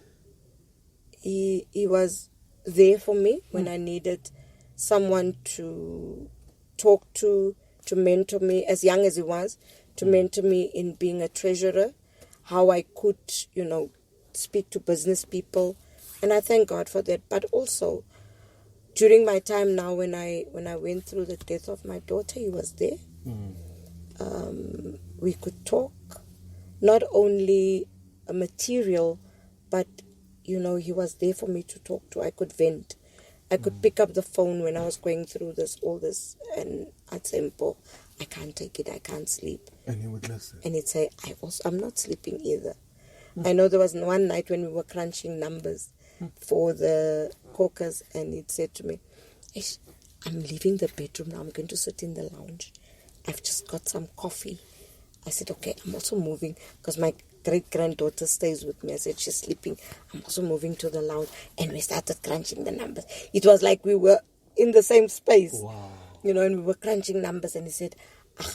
He was there for me when I needed someone to talk to mentor me, as young as he was, to mentor me in being a treasurer, how I could, speak to business people. And I thank God for that. But also, during my time now, when I went through the death of my daughter, he was there. We could talk, not only a material, but, he was there for me to talk to. I could vent. I could pick up the phone when I was going through all this, and I'd say, Paul, I can't take it, I can't sleep. And he would listen. And he'd say, I'm not sleeping either. I know there was one night when we were crunching numbers for the caucus, and he'd said to me, I'm leaving the bedroom now, I'm going to sit in the lounge. I've just got some coffee. I said, okay, I'm also moving, because my great-granddaughter stays with me. I said, she's sleeping. I'm also moving to the lounge. And we started crunching the numbers. It was like we were in the same space. Wow. And we were crunching numbers. And he said,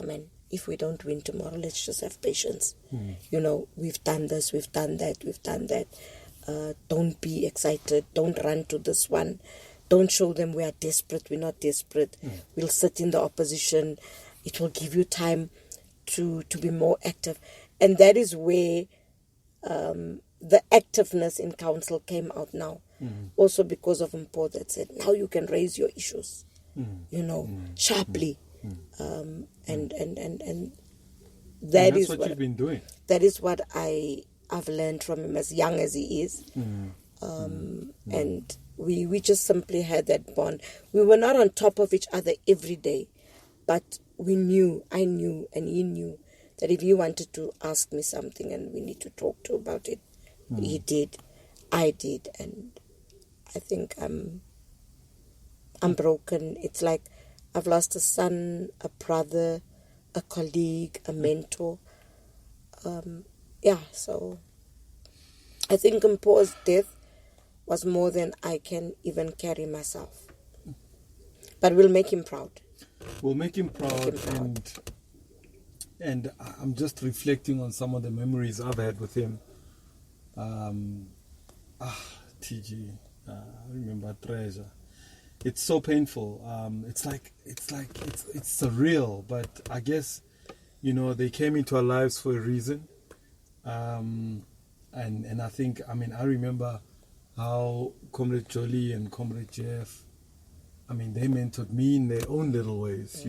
man, if we don't win tomorrow, let's just have patience. We've done this, we've done that, we've done that. Don't be excited. Don't run to this one. Don't show them we are desperate. We're not desperate. We'll sit in the opposition. It will give you time to be more active. And that is where the activeness in council came out now. Also because of Mpo that said, now you can raise your issues, sharply. And that is what you've been doing. That is what I've learned from him, as young as he is. And we just simply had that bond. We were not on top of each other every day, but I knew, and he knew that if he wanted to ask me something and we need to talk to about it, he did, I did, and I think I'm broken. It's like I've lost a son, a brother, a colleague, a mentor. So I think Mpo's death was more than I can even carry myself. But we'll make him proud. We'll make him proud. And I'm just reflecting on some of the memories I've had with him. TG, I remember Treasure. It's so painful. It's surreal, but I guess, they came into our lives for a reason. And I think, I remember how Comrade Jolie and Comrade Jeff, they mentored me in their own little ways,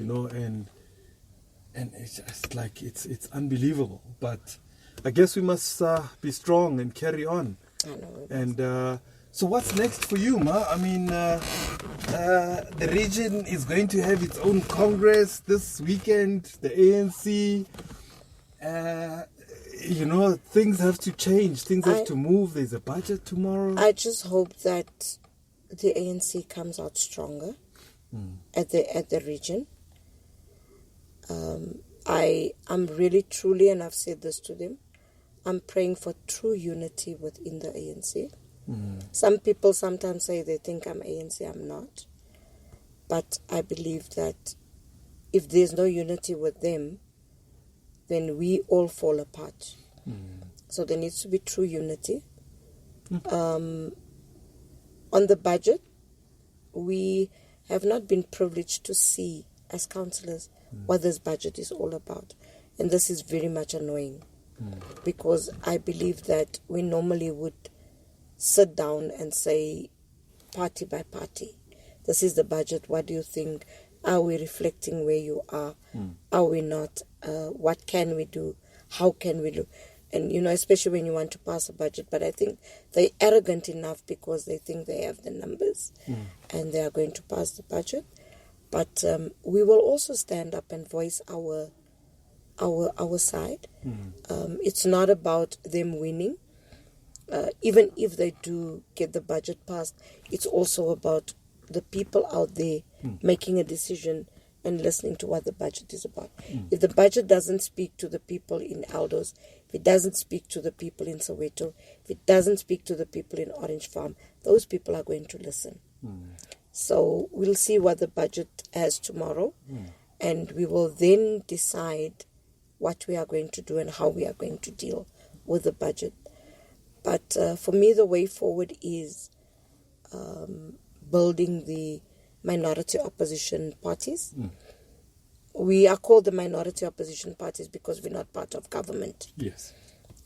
and it's just like, it's unbelievable. But I guess we must be strong and carry on. I know. And so what's next for you, Ma? The region is going to have its own Congress this weekend, the ANC. Things have to change. Things have to move. There's a budget tomorrow. I just hope that the ANC comes out stronger at the region. I'm really, truly, and I've said this to them, I'm praying for true unity within the ANC. Some people sometimes say they think I'm ANC. I'm not. But I believe that if there's no unity with them, then we all fall apart. So there needs to be true unity. On the budget, we have not been privileged to see as councillors what this budget is all about. And this is very much annoying. because I believe that we normally would sit down and say, party by party, this is the budget, what do you think? Are we reflecting where you are? Are we not? What can we do? How can we do? And, especially when you want to pass a budget. But I think they're arrogant enough because they think they have the numbers and they are going to pass the budget. But we will also stand up and voice our side. It's not about them winning. Even if they do get the budget passed, it's also about the people out there making a decision and listening to what the budget is about. If the budget doesn't speak to the people in Aldos, if it doesn't speak to the people in Soweto, if it doesn't speak to the people in Orange Farm, those people are going to listen. So we'll see what the budget has tomorrow, and we will then decide what we are going to do and how we are going to deal with the budget. But for me, the way forward is building the minority opposition parties. We are called the minority opposition parties because we're not part of government. Yes.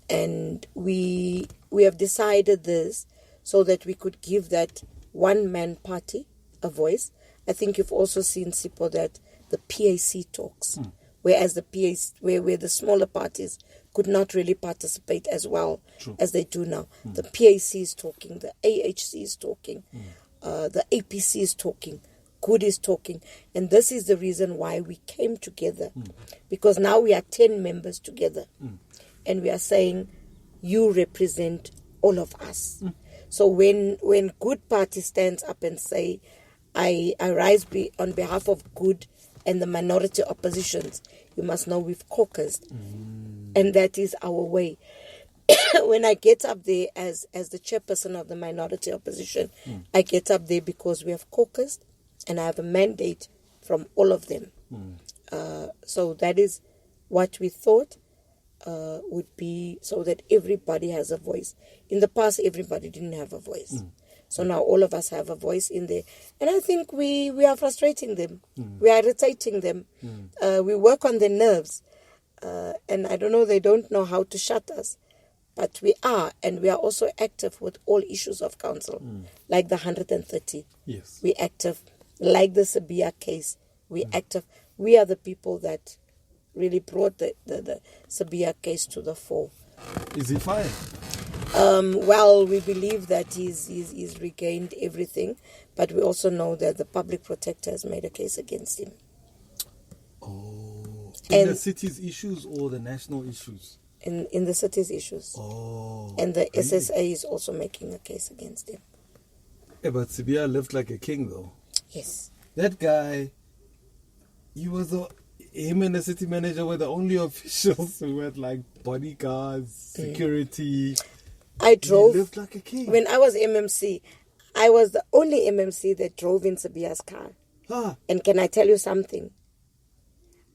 And we have decided this so that we could give that one-man party a voice. I think you've also seen, Sipho, that the PAC talks, whereas the PAC, where the smaller parties could not really participate as well as they do now. The PAC is talking, the AHC is talking, the APC is talking, Good is talking. And this is the reason why we came together, because now we are 10 members together. And we are saying, you represent all of us. So when Good Party stands up and say, I rise on behalf of Good and the minority oppositions, you must know we've caucused. And that is our way. When I get up there as the chairperson of the minority opposition, I get up there because we have caucused and I have a mandate from all of them. So that is what we thought would be, so that everybody has a voice. In the past, everybody didn't have a voice. So now all of us have a voice in there. And I think we are frustrating them. We are irritating them. We work on their nerves. And I don't know, they don't know how to shut us. But we are, and we are also active with all issues of council, like the 130. Yes. We active, like the Sabia case. We active. We are the people that really brought the Sabia case to the fore. Is he fired? Well, we believe that he's regained everything, but we also know that the public protector has made a case against him. Oh. In the city's issues or the national issues? In the city's issues. Oh. And the really? SSA is also making a case against him. Yeah, but Sibia lived like a king, though. Yes. That guy, him and the city manager were the only officials who had like bodyguards, security. He lived like a king. When I was MMC, I was the only MMC that drove in Sabia's car. And can I tell you something?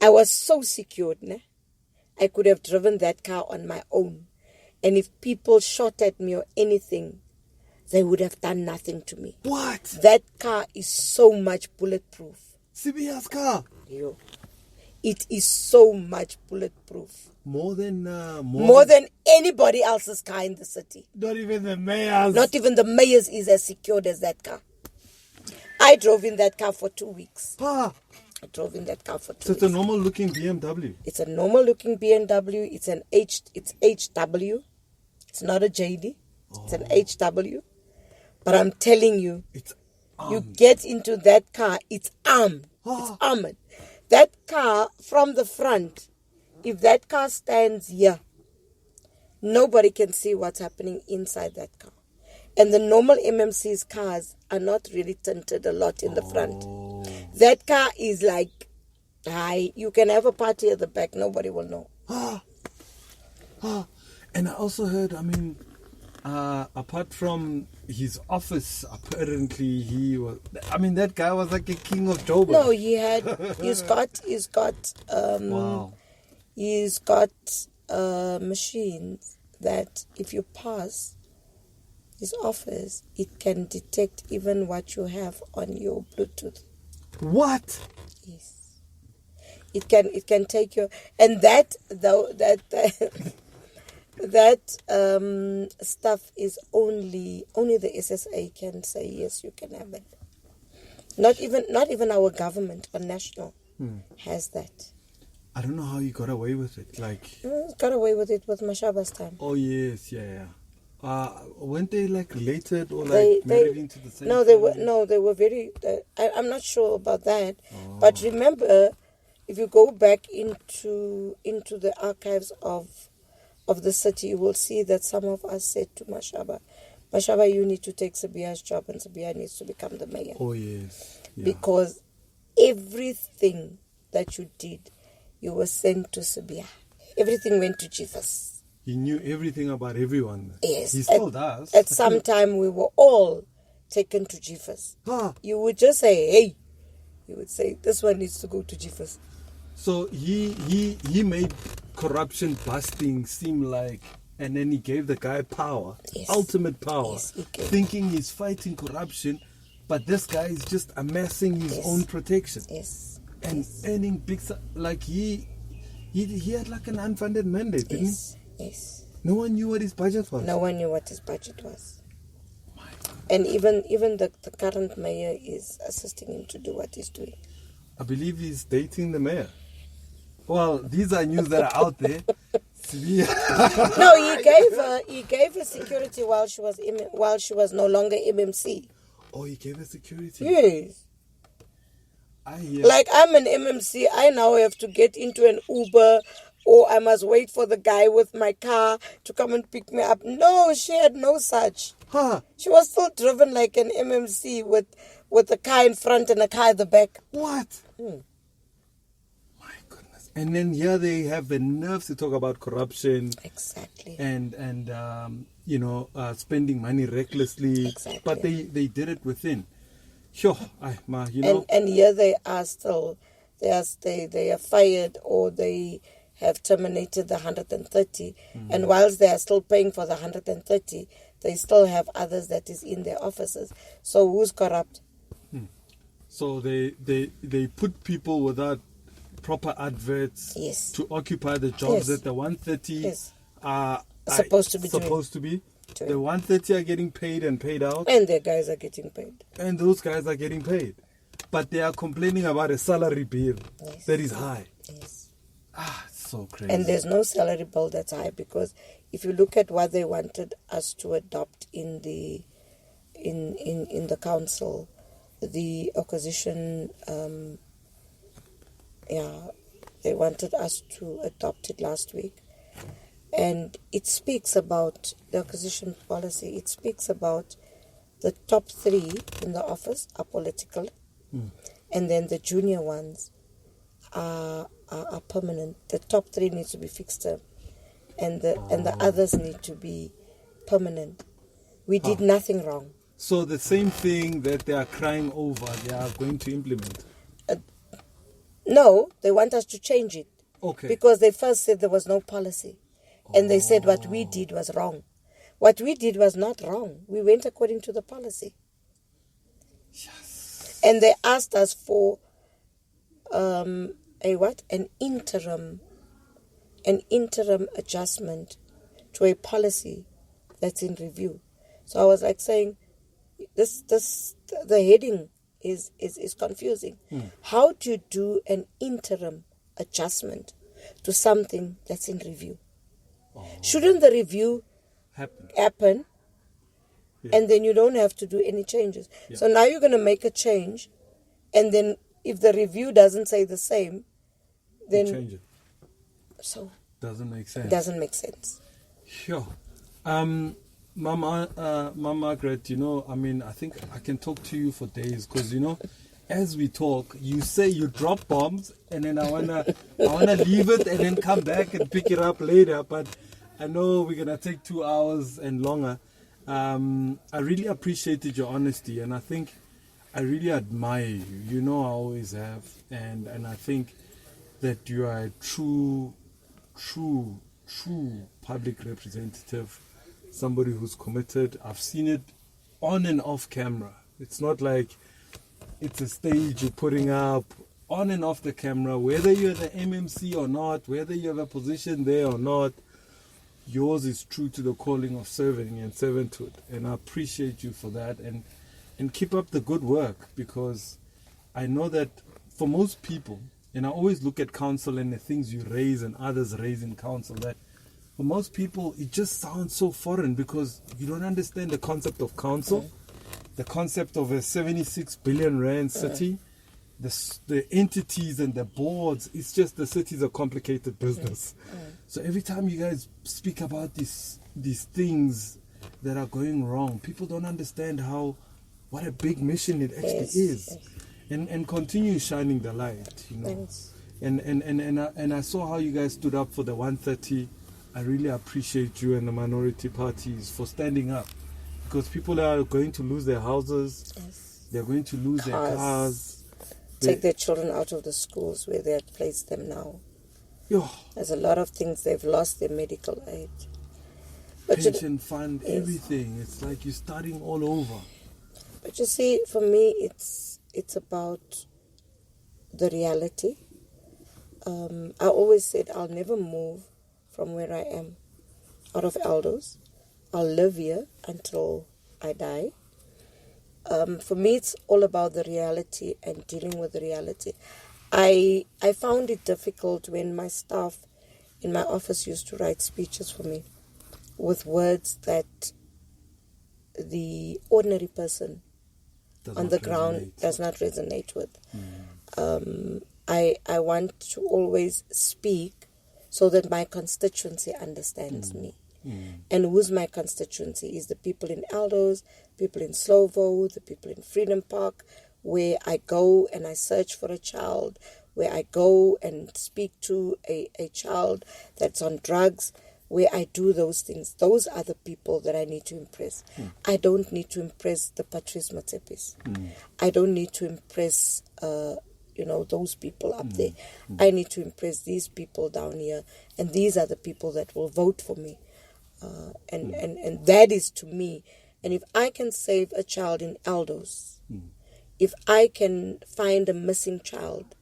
I was so secured, ne? I could have driven that car on my own. And if people shot at me or anything, they would have done nothing to me. What? That car is so much bulletproof. Sibia's car? Yo. It is so much bulletproof. More than anybody else's car in the city. Not even the mayor's. Not even the mayor's is as secured as that car. I drove in that car for 2 weeks. I drove in that car for 2 weeks. So it's a normal looking BMW? It's a normal looking BMW. It's HW. It's not a JD. It's an HW. But I'm telling you, it's you get into that car, it's armed. It's armored. That car from the front, if that car stands here, nobody can see what's happening inside that car. And the normal MMC's cars are not really tinted a lot in the front. That car is like, you can have a party at the back, nobody will know. And I also heard, apart from his office, apparently that guy was like a king of Joburg. No, he's got machines that if you pass his office, it can detect even what you have on your Bluetooth. What? Yes. It can take your, and that that stuff is only the SSA can say yes, you can have it. Not even our government or national has that. I don't know how you got away with it. Like, got away with it with Mashaba's time. Oh yes, yeah. Weren't they like related or like married into the same? No, they were very. I'm not sure about that, but remember, if you go back into the archives of the city, you will see that some of us said to Mashaba, you need to take Sabia's job, and Sabia needs to become the mayor. Oh yes, yeah. Because everything that you did, you were sent to Sabia. Everything went to Jesus. He knew everything about everyone. Yes. He still does. At some time, we were all taken to Jesus. You would just say, hey. You would say, this one needs to go to Jesus. So he made corruption busting seem like, and then he gave the guy power, ultimate power, thinking he's fighting corruption, but this guy is just amassing his own protection. Yes. And earning big, like he had like an unfunded mandate, didn't he? Yes. No one knew what his budget was. No one knew what his budget was. And even the current mayor is assisting him to do what he's doing. I believe he's dating the mayor. Well, these are news that are out there. No, he gave her security while she was no longer MMC. Oh, he gave her security. Yes. I hear. Like, I'm an MMC, I now have to get into an Uber, or I must wait for the guy with my car to come and pick me up. No, she had no such. She was still driven like an MMC with a car in front and a car at the back. What? My goodness. And then here they have the nerves to talk about corruption. Exactly. And spending money recklessly. Exactly. But they did it within. Sure, And here they are still, they are fired, or they have terminated the 130. And whilst they are still paying for the 130, they still have others that is in their offices. So who's corrupt? So they put people without proper adverts to occupy the jobs that the 130 are supposed to be. The 130 are getting paid and paid out. And their guys are getting paid. And those guys are getting paid. But they are complaining about a salary bill that is high. Yes. It's so crazy. And there's no salary bill that's high, because if you look at what they wanted us to adopt in the council, the opposition, they wanted us to adopt it last week. And it speaks about the acquisition policy. It speaks about the top 3 in the office are political, and then the junior ones are permanent. The top 3 needs to be fixed term, and the others need to be permanent. We did nothing wrong. So the same thing that they are crying over, they are going to implement? No, they want us to change it. Okay. Because they first said there was no policy. And they said what we did was wrong. What we did was not wrong. We went according to the policy. Yes. And they asked us for an interim adjustment to a policy that's in review. So I was like saying, the heading is confusing. How do you do an interim adjustment to something that's in review? Shouldn't the review happen and then you don't have to do any changes? So now you're going to make a change, and then if the review doesn't say the same, then change it. So doesn't make sense. Doesn't make sense. Sure. Mama Margaret, I think I can talk to you for days, because as we talk, you say you drop bombs, and then I wanna leave it and then come back and pick it up later. But I know we're gonna take 2 hours and longer. I really appreciated your honesty, and I think I really admire you. I always have, and I think that you are a true public representative, somebody who's committed. I've seen it on and off camera. It's not like it's a stage you're putting up, on and off the camera, whether you're the MMC or not, whether you have a position there or not. yours is true to the calling of serving and servanthood. And I appreciate you for that. And keep up the good work, because I know that for most people, and I always look at counsel and the things you raise and others raise in counsel, that for most people, it just sounds so foreign because you don't understand the concept of counsel, the concept of a 76 billion rand city, the entities and the boards. It's just the city's a complicated business. So every time you guys speak about these things that are going wrong, people don't understand what a big mission it actually is. And continue shining the light, you know. Thanks. And I saw how you guys stood up for the 130. I really appreciate you and the minority parties for standing up, because people are going to lose their houses. They're going to lose their cars. Take their children out of the schools where they had placed them now. There's a lot of things. They've lost their medical aid. But pension fund, everything. It's like you're starting all over. But you see, for me, it's about the reality. I always said I'll never move from where I am, out of Elders. I'll live here until I die. For me, it's all about the reality and dealing with the reality. I found it difficult when my staff in my office used to write speeches for me with words that the ordinary person on the ground does not resonate with. I want to always speak so that my constituency understands me. And who's my constituency? Is the people in Elders, people in Slovo, the people in Freedom Park, where I go and I search for a child, where I go and speak to a child that's on drugs, where I do those things. Those are the people that I need to impress. I don't need to impress the Patrice Matsepis. I don't need to impress those people up there. I need to impress these people down here, and these are the people that will vote for me. And that is to me. And if I can save a child in Elders, if I can find a missing child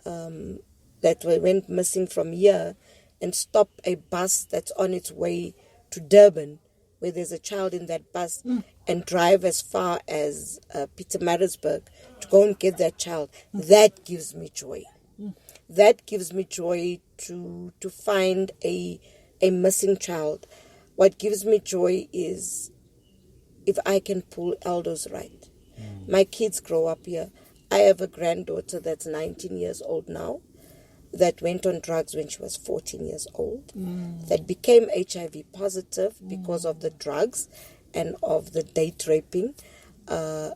that went missing from here and stop a bus that's on its way to Durban, where there's a child in that bus, and drive as far as Pietermaritzburg to go and get that child, that gives me joy. That gives me joy to find a missing child. What gives me joy is if I can pull Elders right. My kids grow up here. I have a granddaughter that's 19 years old now, that went on drugs when she was 14 years old, that became HIV positive because of the drugs and of the date raping. That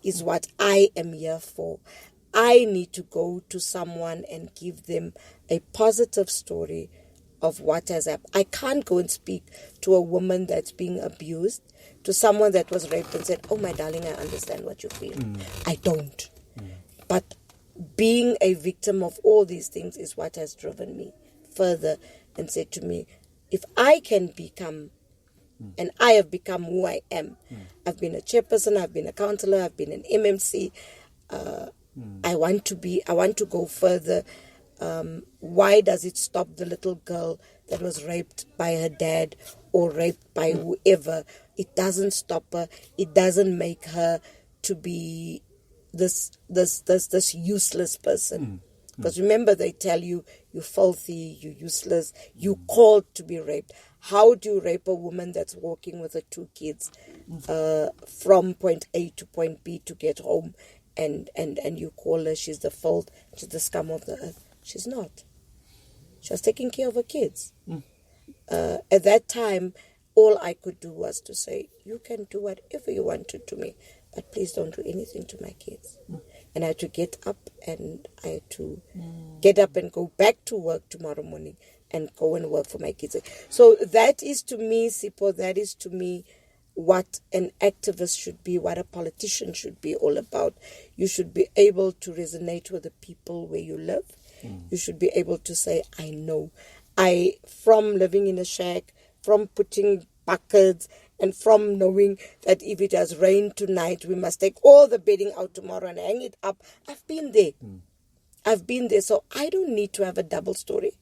is what I am here for. I need to go to someone and give them a positive story of what has happened. I can't go and speak to a woman that's being abused, to someone that was raped and said, "Oh, my darling, I understand what you feel." I don't. But being a victim of all these things is what has driven me further and said to me, if I can become, and I have become who I am. I've been a chairperson, I've been a councillor, I've been an MMC. I want to go further. Why does it stop the little girl that was raped by her dad or raped by whoever? It doesn't stop her. It doesn't make her to be this useless person. Because remember, they tell you, you're filthy, you're useless, you're called to be raped. How do you rape a woman that's walking with her 2 kids from point A to point B to get home, and you call her, she's the filth, she's the scum of the earth? She's not. She was taking care of her kids. At that time, all I could do was to say, you can do whatever you want to me, but please don't do anything to my kids. And I had to get up and go back to work tomorrow morning and go and work for my kids. So that is to me, Sipho, that is to me what an activist should be, what a politician should be all about. You should be able to resonate with the people where you live. You should be able to say, I know. From living in a shack, from putting buckets, and from knowing that if it has rained tonight, we must take all the bedding out tomorrow and hang it up. I've been there. I've been there. So I don't need to have a double story.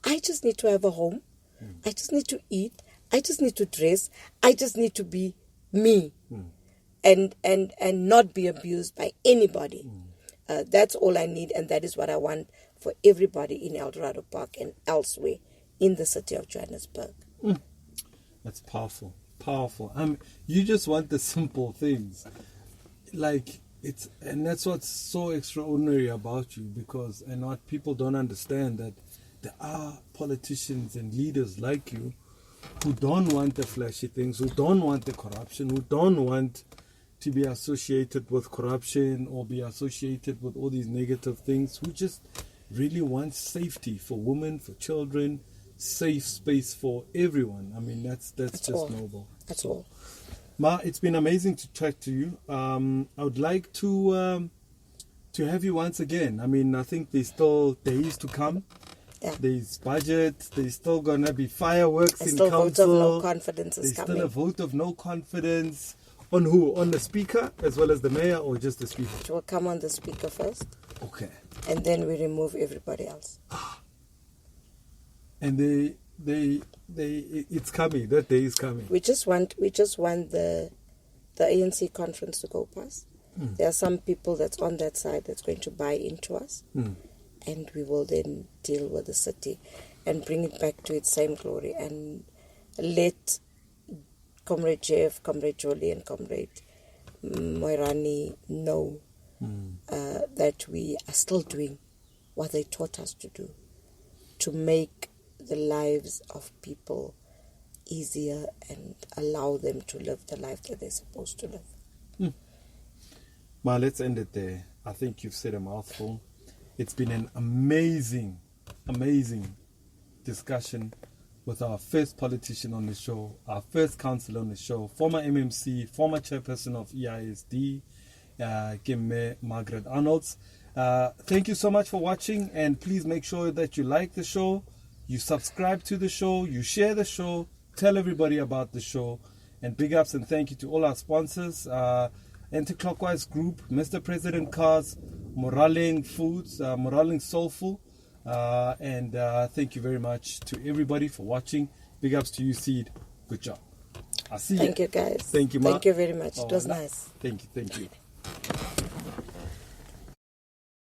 I just need to have a home. I just need to eat. I just need to dress. I just need to be me and not be abused by anybody. That's all I need, and that is what I want for everybody in Eldorado Park and elsewhere in the city of Johannesburg. That's powerful. Powerful. You just want the simple things. And that's what's so extraordinary about you, because, and what people don't understand, that there are politicians and leaders like you who don't want the flashy things, who don't want the corruption, who don't want to be associated with corruption or be associated with all these negative things, who just really want safety for women, for children, safe space for everyone. I mean, that's just all. noble. That's all. Ma, it's been amazing to talk to you. I would like to have you once again. I mean, I think there's still days to come. Yeah. There's budget. There's still gonna be fireworks in still council. vote of no confidence is there's coming. Still a vote of no confidence. On who? On the speaker as well as the mayor, or just the speaker? It will come on the speaker first. Okay. And then we remove everybody else. And it's coming. That day is coming. We just want the ANC conference to go past. There are some people that's on that side that's going to buy into us, and we will then deal with the city and bring it back to its same glory, and let Comrade Jeff, Comrade Jolie, and Comrade Moirani know that we are still doing what they taught us to do, to make the lives of people easier and allow them to live the life that they're supposed to live. Ma, let's end it there. I think you've said a mouthful. It's been an amazing, amazing discussion with our first politician on the show, our first councillor on the show, former MMC, former chairperson of EISD, Margaret Arnolds. Thank you so much for watching, and please make sure that you like the show, you subscribe to the show, you share the show, tell everybody about the show, and big ups and thank you to all our sponsors, Anti-Clockwise Group, Mr. President Cars, Moraling Foods, Moraling Soulful, and thank you very much to everybody for watching. Big ups to you, Seed. Good job. I'll see you. Thank you, guys. Thank you, Ma. Thank you very much. It was nice. Thank you.